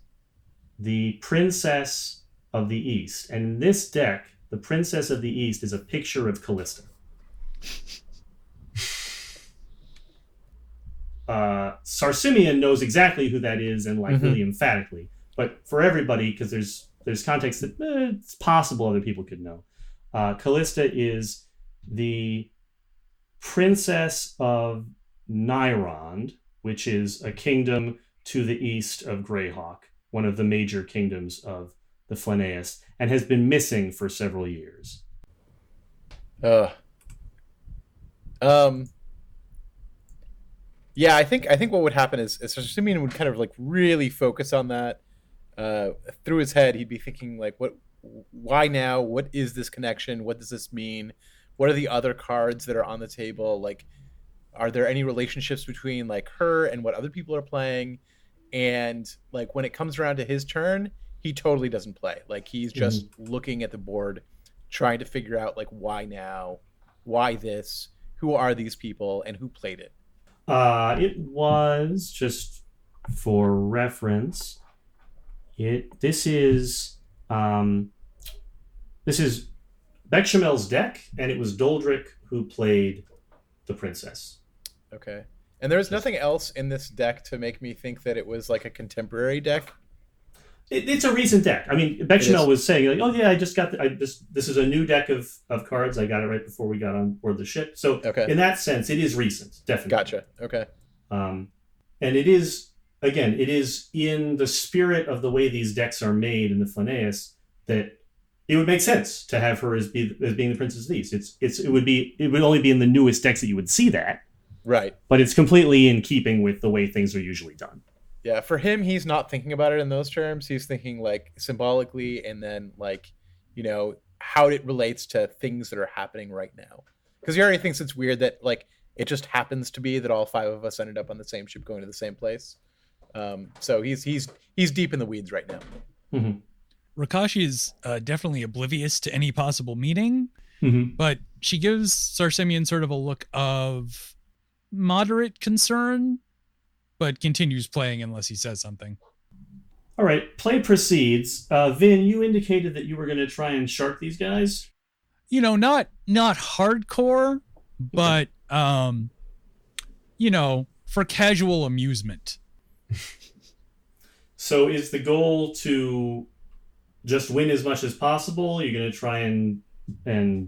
the Princess of the East. And in this deck, the Princess of the East is a picture of Callista. Sarsimian knows exactly who that is and really emphatically. But for everybody, because there's context that it's possible other people could know. Callista is the Princess of Nyrond, which is a kingdom to the east of Greyhawk, one of the major kingdoms of the Flaneus, and has been missing for several years. Yeah, I think what would happen is Simeon would kind of like really focus on that. Through his head, he'd be thinking like, why now? What is this connection? What does this mean? What are the other cards that are on the table? Like, are there any relationships between like her and what other people are playing? And like when it comes around to his turn, he totally doesn't play. Like he's just looking at the board, trying to figure out like why now, why this, who are these people, and who played it. It was, just for reference, this is Bekshamel's deck, and it was Doldrick who played the princess. Okay. And there's nothing else in this deck to make me think that it was like a contemporary deck? It's a recent deck. I mean, Bekshamel was saying, like, oh yeah, I just got this is a new deck of cards. I got it right before we got on board the ship. So in that sense, it is recent, definitely. Gotcha. Okay. And it is in the spirit of the way these decks are made in the Flaneus that it would make sense to have her as being the Princess of the East. It would only be in the newest decks that you would see that. Right. But it's completely in keeping with the way things are usually done. Yeah, for him, he's not thinking about it in those terms. He's thinking like symbolically, and then like, how it relates to things that are happening right now. Because he already thinks it's weird that like it just happens to be that all 5 of us ended up on the same ship going to the same place. So he's deep in the weeds right now. Mm-hmm. Rakashi is definitely oblivious to any possible meaning, but she gives Sarsimian sort of a look of moderate concern, but continues playing unless he says something. All right, play proceeds. Vin, you indicated that you were going to try and shark these guys. Not hardcore, but for casual amusement. So is the goal to just win as much as possible? You're going to try and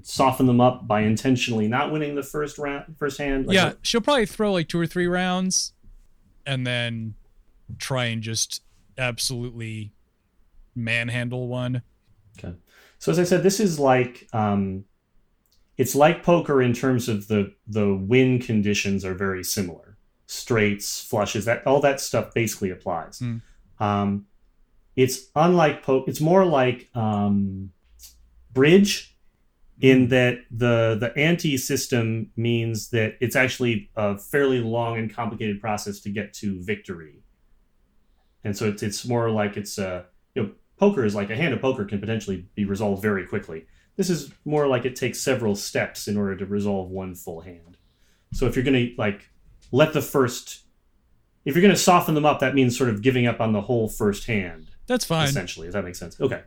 soften them up by intentionally not winning the first hand? Yeah, she'll probably throw like 2 or 3 rounds and then try and just absolutely manhandle one. Okay. So as I said, this is like it's like poker in terms of the win conditions are very similar. Straights, flushes, all that stuff basically applies. It's unlike poker. It's more like bridge, in that the ante system means that it's actually a fairly long and complicated process to get to victory. And so it's more like poker is like a hand of poker can potentially be resolved very quickly. This is more like it takes several steps in order to resolve one full hand. So if you're going to if you're going to soften them up, that means sort of giving up on the whole first hand. That's fine. Essentially, does that make sense? Okay.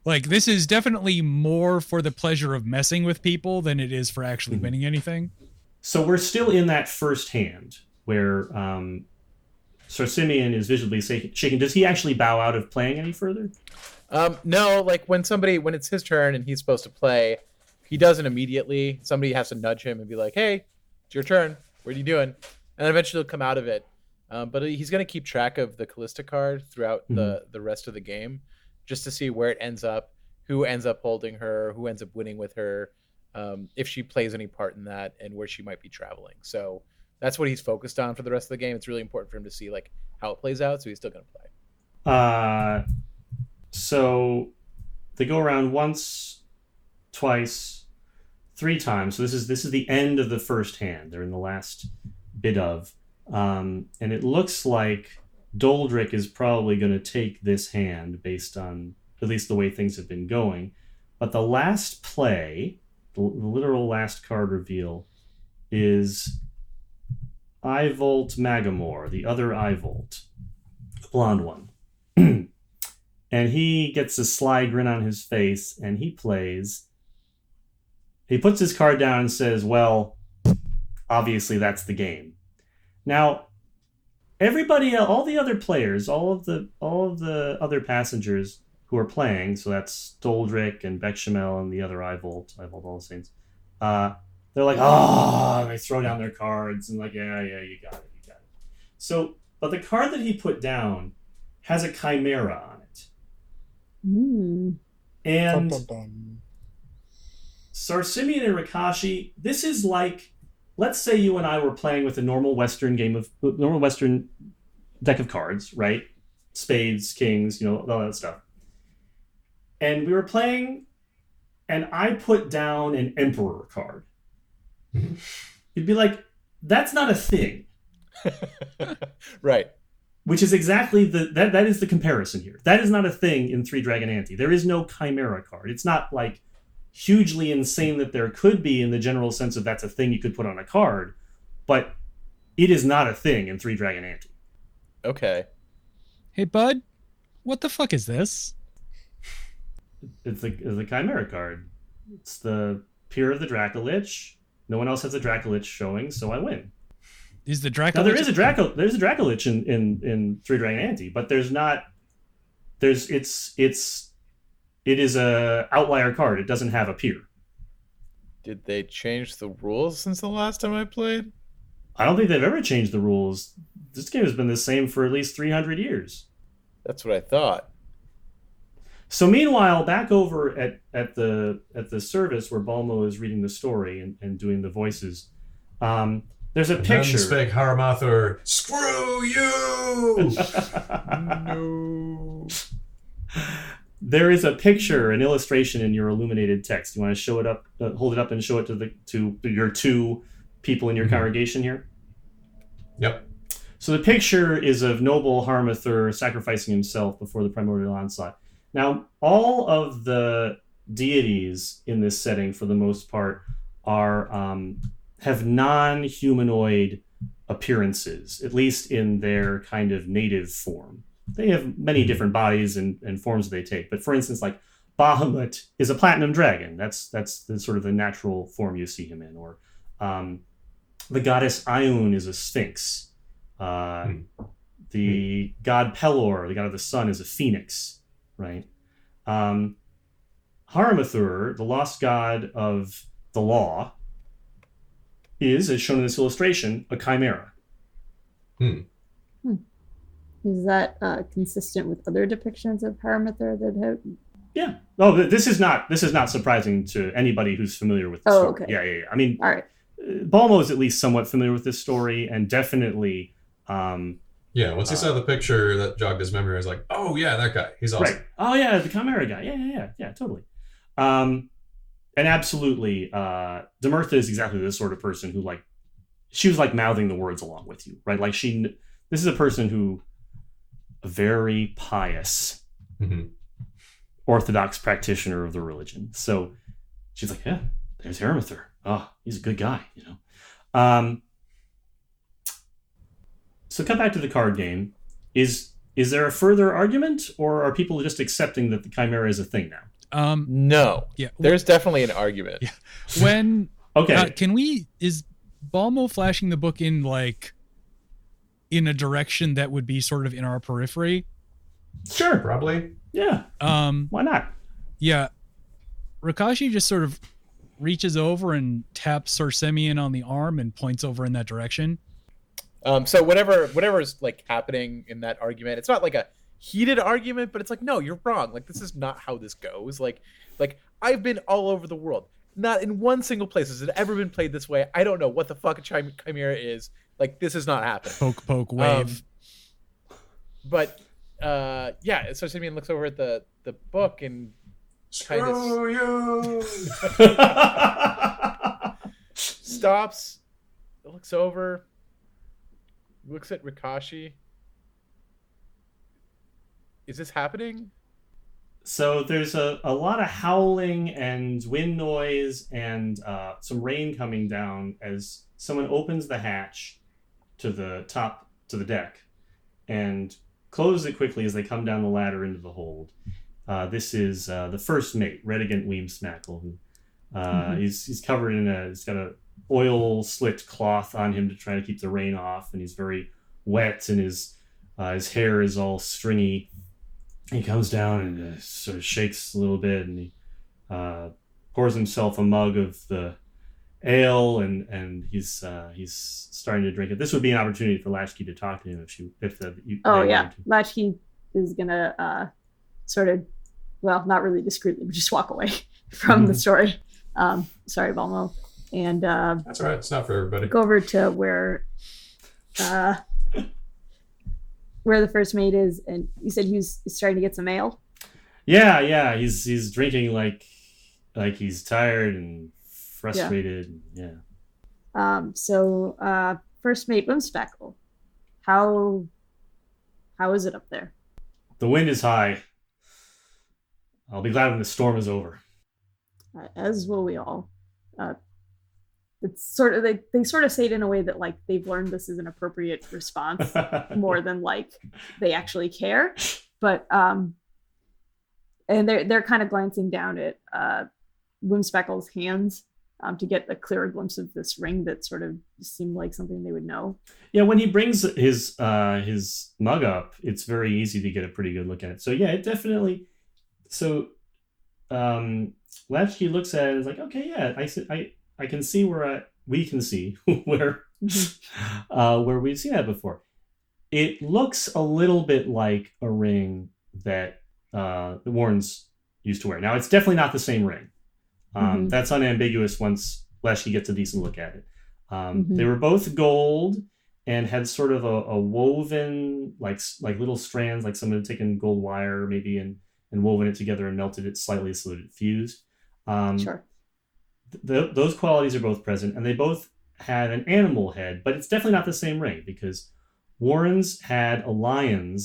Like, this is definitely more for the pleasure of messing with people than it is for actually winning anything. So we're still in that first hand where Sarsimian is visibly shaking. Does he actually bow out of playing any further? No, like when it's his turn and he's supposed to play, he doesn't immediately. Somebody has to nudge him and be like, "Hey, it's your turn. What are you doing?" And eventually he'll come out of it. But he's going to keep track of the Callista card throughout the rest of the game, just to see where it ends up, who ends up holding her, who ends up winning with her, if she plays any part in that, and where she might be traveling. So that's what he's focused on for the rest of the game. It's really important for him to see like how it plays out. So he's still going to play. So they go around once, twice, 3 times. So this is the end of the first hand. They're in the last bit of, and it looks like Doldrick is probably going to take this hand based on at least the way things have been going. But the last play, the literal last card reveal, is Ivolt Magamore, the other Ivolt, the blonde one. And he gets a sly grin on his face, and he plays. He puts his card down and says, well, obviously that's the game. Now, everybody, all the other players, all of the other passengers who are playing, so that's Doldrick and Bechamel and the other Ivolt All the Saints, they're like, oh, and they throw down their cards and like, yeah, you got it. So, but the card that he put down has a chimera on it. And Dun, dun, dun. Sarsimian and Rakashi, this is like, let's say you and I were playing with a normal Western deck of cards, right? Spades, kings, all that stuff. And we were playing, and I put down an Emperor card. You'd be like, that's not a thing. Right. Which is exactly that is the comparison here. That is not a thing in 3 Dragon Ante. There is no Chimera card. It's not like hugely insane that there could be in the general sense of that's a thing you could put on a card, but it is not a thing in 3 Dragon Ante. Okay. Hey, bud, what the fuck is this? It's the Chimera card. It's the Peer of the Dracolich. No one else has a Dracolich showing, so I win. Is the Dracolich? Now there's a Dracolich in 3 Dragon Ante, but it is a outlier card. It doesn't have a peer. Did they change the rules since the last time I played? I don't think they've ever changed the rules. This game has been the same for at least 300 years. That's what I thought. So meanwhile, back over at the service where Balmo is reading the story and doing the voices, there's a picture. Then spake Haramathur, screw you! No. There is a picture, an illustration in your illuminated text. You want to show it up, hold it up, and show it to your 2 people in your congregation here? Yep. So the picture is of noble Haramathur sacrificing himself before the primordial onslaught. Now, all of the deities in this setting, for the most part, have non-humanoid appearances, at least in their kind of native form. They have many different bodies and forms they take. But for instance, like Bahamut is a platinum dragon. That's the sort of the natural form you see him in. Or the goddess Ioun is a sphinx. The god Pelor, the god of the sun, is a phoenix, right? Haramathur, the lost god of the law, is, as shown in this illustration, a chimera. Is that consistent with other depictions of Haramathur that have? Yeah. Oh, this is not surprising to anybody who's familiar with the story. Okay. Yeah. I mean, All right. Balmo is at least somewhat familiar with this story, and definitely. Yeah. Once he saw the picture that jogged his memory, I was like, "Oh yeah, that guy. He's awesome." Right. Oh yeah, the chimera guy. Yeah. Totally. And absolutely, Demirtha is exactly the sort of person who she was like mouthing the words along with you, right? Like this is a person who. A very pious Orthodox practitioner of the religion. So she's like, yeah, there's Haramathur. Oh, he's a good guy, So cut back to the card game. Is there a further argument, or are people just accepting that the Chimera is a thing now? No. Yeah. There's definitely an argument. Yeah. When okay, is Balmo flashing the book in a direction that would be sort of in our periphery? Sure. Probably. Yeah. Why not? Yeah. Rakashi just sort of reaches over and taps Sir Simeon on the arm and points over in that direction. So whatever is like happening in that argument, it's not like a heated argument, but it's like, no, you're wrong. Like, this is not how this goes. Like I've been all over the world. Not in one single place has it ever been played this way. I don't know what the fuck a chimera is. Like, this is not happening. Poke, wave. But yeah, so Simeon looks over at the book and Screw you! stops, looks over, looks at Rakashi. Is this happening? So there's a lot of howling and wind noise and some rain coming down as someone opens the hatch to the top, to the deck, and closes it quickly as they come down the ladder into the hold. This is the first mate, Redigant Weemsmackle, who he's covered in he's got a oil slicked cloth on him to try to keep the rain off, and he's very wet, and his hair is all stringy. He comes down and sort of shakes a little bit, and he pours himself a mug of the ale, and he's starting to drink it. This would be an opportunity for Latchkey to talk to him if Latchkey is gonna sort of, well, not really discreetly, but just walk away from the story. Sorry, Balmo. And that's all right. It's not for everybody. Go over to where the first mate is, and you said he's starting to get some ale. Yeah. He's drinking like he's tired and frustrated. Yeah. So first mate Whimspackle, how is it up there? The wind is high. I'll be glad when the storm is over. As will we all. It's sort of they sort of say it in a way that like they've learned this is an appropriate response more than like they actually care. But and they're kind of glancing down at Whimspackle's hands to get a clearer glimpse of this ring that sort of seemed like something they would know. Yeah, when he brings his mug up, it's very easy to get a pretty good look at it. So yeah, it definitely. So Latchkey looks at it and is like, okay, yeah, I can see we can see where we've seen that before. It looks a little bit like a ring that the Warrens used to wear. Now, it's definitely not the same ring. That's unambiguous once Latchkey gets a decent look at it. They were both gold and had sort of a woven, like little strands, like someone had taken gold wire maybe and woven it together and melted it slightly so that it fused. Sure. Those qualities are both present, and they both had an animal head, but it's definitely not the same ring because Warren's had a lion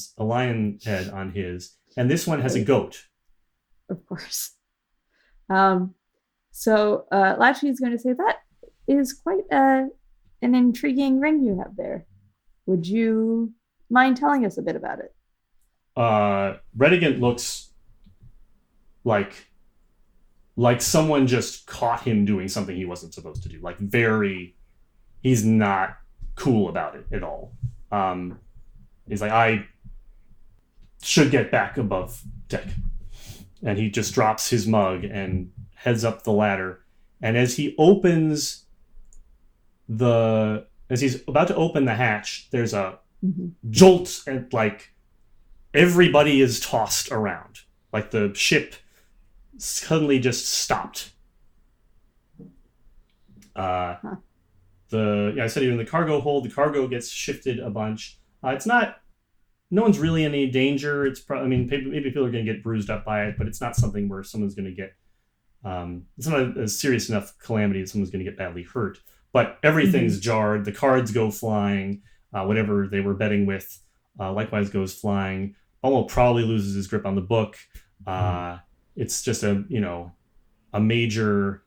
head on his, and this one has a goat. Of course. So Latchkey is going to say that is quite an intriguing ring you have there. Would you mind telling us a bit about it? Redigant looks like someone just caught him doing something he wasn't supposed to do. Like he's not cool about it at all. He's like, I should get back above deck. And he just drops his mug and heads up the ladder. And as he's about to open the hatch, there's a jolt and like everybody is tossed around. Like the ship suddenly just stopped. I said even the cargo hold, the cargo gets shifted a bunch. No one's really in any danger. Maybe people are going to get bruised up by it, but it's not something where someone's going to get, it's not a serious enough calamity that someone's going to get badly hurt. But everything's jarred. The cards go flying. Whatever they were betting with, likewise goes flying. Almo probably loses his grip on the book. It's just a major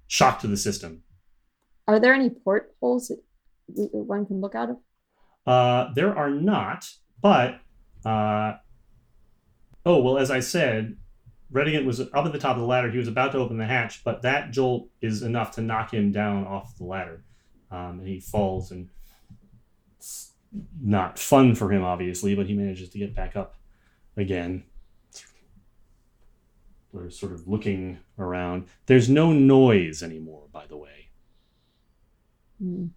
shock to the system. Are there any portholes that one can look out of? There are not, but as I said, Redigant was up at the top of the ladder. He was about to open the hatch, but that jolt is enough to knock him down off the ladder, and he falls and not fun for him, obviously, but he manages to get back up again. They're sort of looking around. There's no noise anymore, by the way. Mm.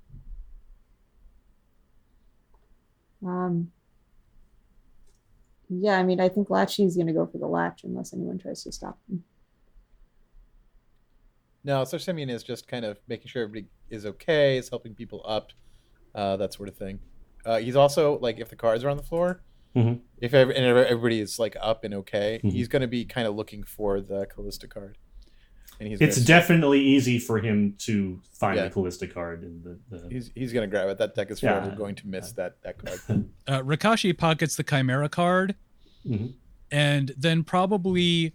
Yeah, I mean, I think Latchy's going to go for the latch unless anyone tries to stop him. No, Sir Simeon is just kind of making sure everybody is okay, is helping people up, that sort of thing. He's also, like, if the cards are on the floor, if everybody is, like, up and okay, he's going to be kind of looking for the Callista card. And it's definitely easy for him to find the Callista card. And He's going to grab it. That deck is forever going to miss that card. Rakashi pockets the Chimera card and then probably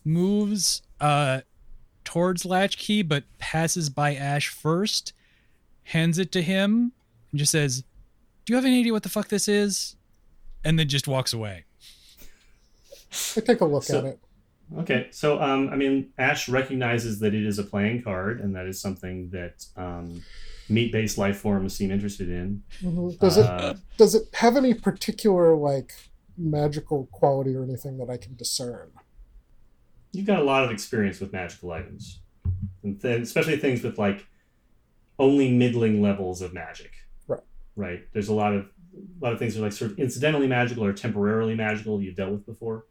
moves towards Latchkey, but passes by Ash first, hands it to him, and just says, "Do you have any idea what the fuck this is?" And then just walks away. I take a look at it. Okay, so I mean, Ash recognizes that it is a playing card, and that is something that meat-based life forms seem interested in. Does it have any particular like magical quality or anything that I can discern? You've got a lot of experience with magical items, and especially things with like only middling levels of magic. Right. There's a lot of things that are like sort of incidentally magical or temporarily magical you've dealt with before.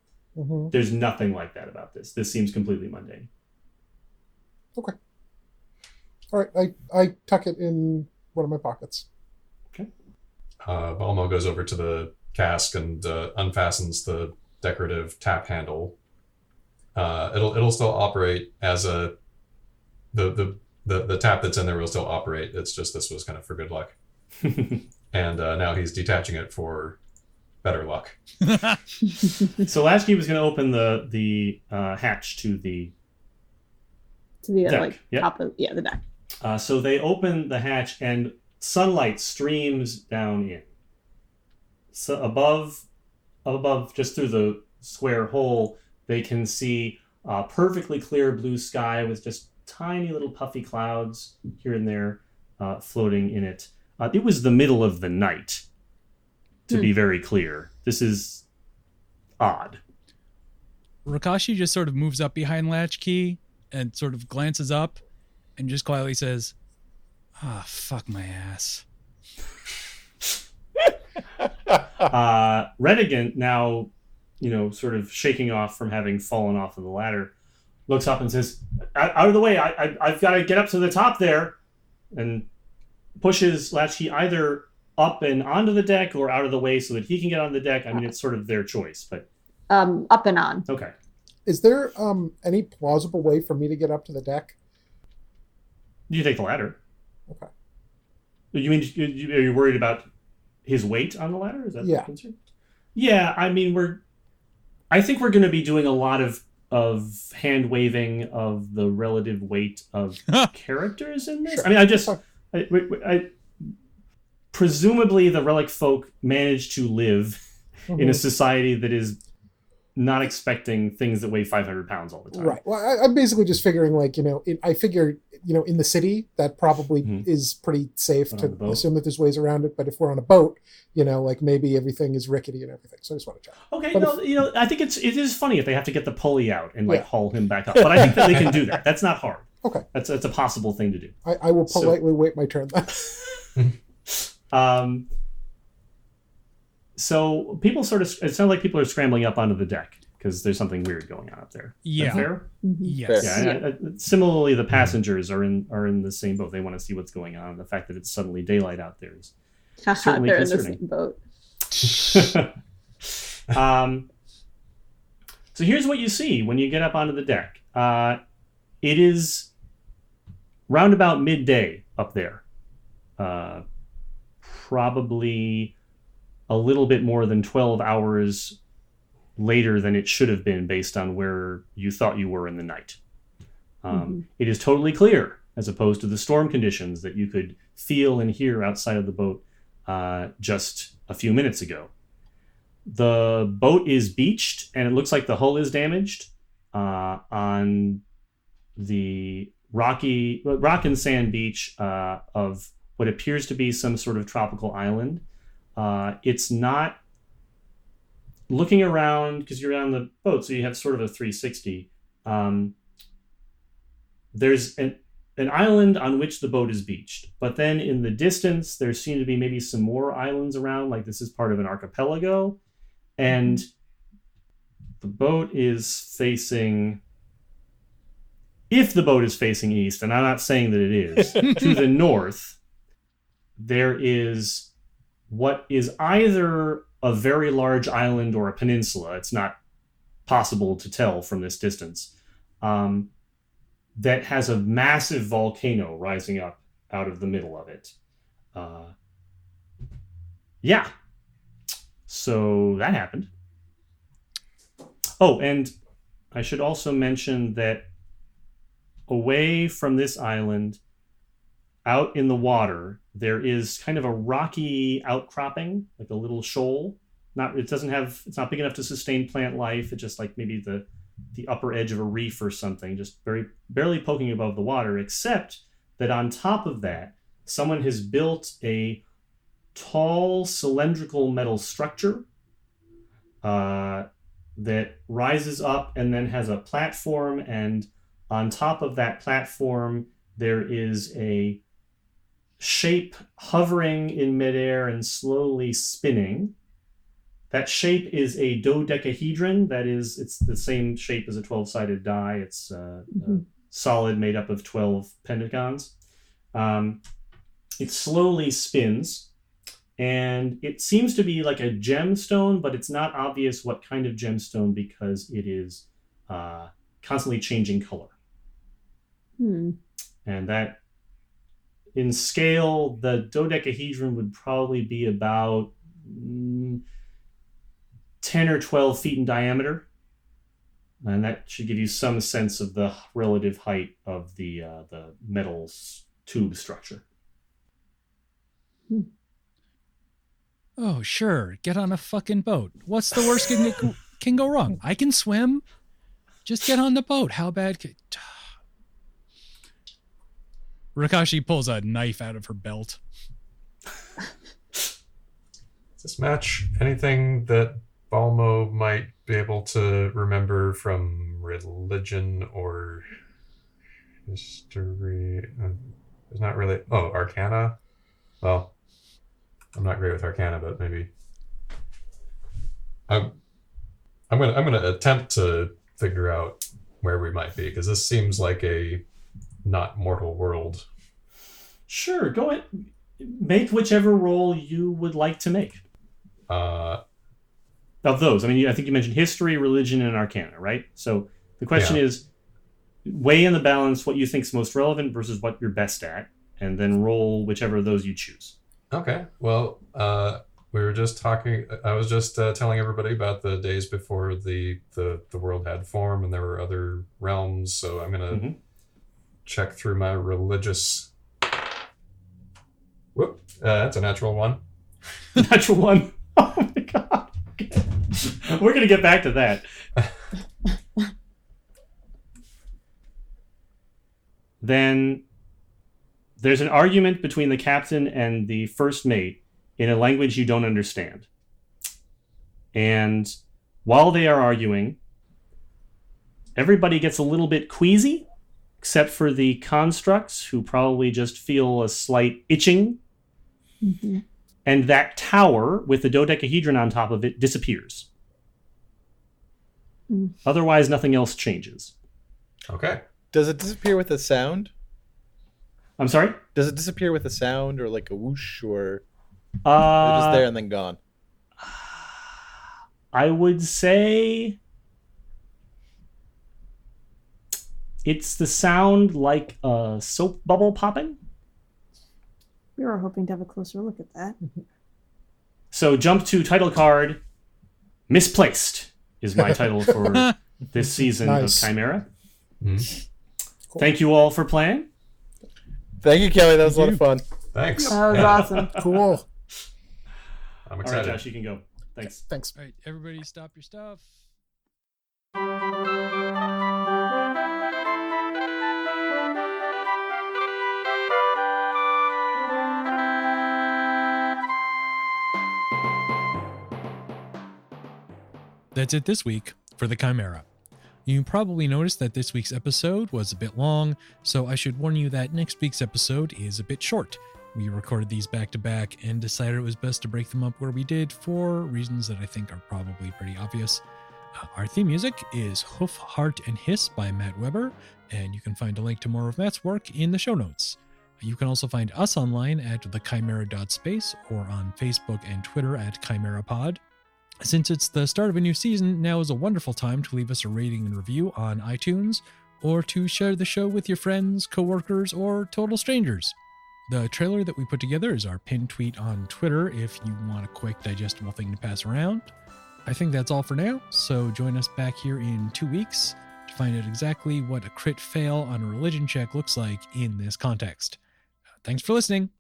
There's nothing like that about this. This seems completely mundane. Okay. All right. I tuck it in one of my pockets. Okay. Balmo goes over to the cask and unfastens the decorative tap handle. It'll still operate as the tap that's in there will still operate. It's just this was kind of for good luck. And now he's detaching it for better luck. So Latchkey was going to open the hatch to the deck. Like top of the deck. So they open the hatch and sunlight streams down in. So above, just through the square hole, they can see perfectly clear blue sky with just tiny little puffy clouds here and there floating in it. It was the middle of the night, to be very clear. This is odd. Rakashi just sort of moves up behind Latchkey and sort of glances up and just quietly says, fuck my ass. Renegant, now, sort of shaking off from having fallen off of the ladder, looks up and says, out of the way, I've got to get up to the top there, and pushes Latchkey either up and onto the deck or out of the way so that he can get on the deck. I mean, it's sort of their choice, but... Up and on. Okay. Is there any plausible way for me to get up to the deck? You take the ladder. Okay. You mean, are you worried about his weight on the ladder? Is that the concern? Yeah, I mean, I think we're going to be doing a lot of hand waving of the relative weight of characters in this. Sure. I mean, I presumably the relic folk managed to live in a society that is not expecting things that weigh 500 pounds all the time. Right. Well, I'm basically just figuring, like, I figure, in the city, that probably is pretty safe to assume that there's ways around it. But if we're on a boat, like maybe everything is rickety and everything. So I just want to check. Okay. But I think it is funny if they have to get the pulley out and haul him back up. But I think that they can do that. That's not hard. Okay. That's a possible thing to do. I will politely wait my turn then. So people it sounds like people are scrambling up onto the deck because there's something weird going on up there. Yeah. Is that fair? Yes. Yeah. Similarly, the passengers are in the same boat. They want to see what's going on. The fact that it's suddenly daylight out there is certainly they're concerning. in the same boat. So here's what you see when you get up onto the deck. It is round about midday up there. Probably a little bit more than 12 hours later than it should have been based on where you thought you were in the night. It is totally clear as opposed to the storm conditions that you could feel and hear outside of the boat just a few minutes ago. The boat is beached and it looks like the hull is damaged on the rock and sand beach of what appears to be some sort of tropical island. It's not looking around because you're on the boat, so you have sort of a 360. There's an island on which the boat is beached, but then in the distance there seem to be maybe some more islands around, like this is part of an archipelago, and the boat is facing, if the boat is facing east, and I'm not saying that it is, to the north, there is what is either a very large island or a peninsula. It's not possible to tell from this distance. That has a massive volcano rising up out of the middle of it. Yeah. So that happened. Oh, and I should also mention that away from this island, out in the water, there is kind of a rocky outcropping, like a little shoal. It's not big enough to sustain plant life. It's just like maybe the upper edge of a reef or something, just barely poking above the water, except that on top of that, someone has built a tall cylindrical metal structure that rises up and then has a platform, and on top of that platform there is a shape hovering in midair and slowly spinning. That shape is a dodecahedron. That is, it's the same shape as a 12-sided die. It's solid made up of 12 pentagons. It slowly spins, and it seems to be like a gemstone, but it's not obvious what kind of gemstone because it is constantly changing color. And that, in scale, the dodecahedron would probably be about 10 or 12 feet in diameter, and that should give you some sense of the relative height of the metal's tube structure. Oh, sure. Get on a fucking boat. What's the worst can go wrong? I can swim. Just get on the boat. How bad could... Rakashi pulls a knife out of her belt. Does this match anything that Balmo might be able to remember from religion or history? It's not really... Oh, Arcana? Well, I'm not great with Arcana, but maybe... I'm gonna attempt to figure out where we might be, because this seems like a not mortal world. Sure, go ahead. Make whichever roll you would like to make. Of those, I mean, I think you mentioned history, religion, and Arcana, right? So the question is, weigh in the balance what you think is most relevant versus what you're best at, and then roll whichever of those you choose. Okay. Well, we were just talking. I was just telling everybody about the days before the world had form, and there were other realms. So I'm gonna check through my religious. Whoop! That's a natural one. Natural one. Oh my god. Okay. We're gonna get back to that. Then there's an argument between the captain and the first mate in a language you don't understand. And while they are arguing, everybody gets a little bit queasy, except for the constructs, who probably just feel a slight itching. And that tower with the dodecahedron on top of it disappears. Otherwise, nothing else changes. Okay. Does it disappear with a sound? I'm sorry? Does it disappear with a sound or like a whoosh, or they're just there and then gone? I would say it's the sound like a soap bubble popping. We were hoping to have a closer look at that. So jump to title card. Misplaced is my title for this season of Chimera. Cool. Thank you all for playing. Thank you, Kelly. That was a lot of fun. Thanks. That was awesome. Cool. I'm excited. All right, Josh, you can go. Thanks. Thanks. All right, everybody stop your stuff. That's it this week for the Chimera. You probably noticed that this week's episode was a bit long, so I should warn you that next week's episode is a bit short. We recorded these back to back and decided it was best to break them up where we did for reasons that I think are probably pretty obvious. Our theme music is Hoof, Heart, and Hiss by Matt Weber, and you can find a link to more of Matt's work in the show notes. You can also find us online at thechimera.space or on Facebook and Twitter at ChimeraPod. Since it's the start of a new season, now is a wonderful time to leave us a rating and review on iTunes, or to share the show with your friends, coworkers, or total strangers. The trailer that we put together is our pinned tweet on Twitter if you want a quick, digestible thing to pass around. I think that's all for now, so join us back here in 2 weeks to find out exactly what a crit fail on a religion check looks like in this context. Thanks for listening.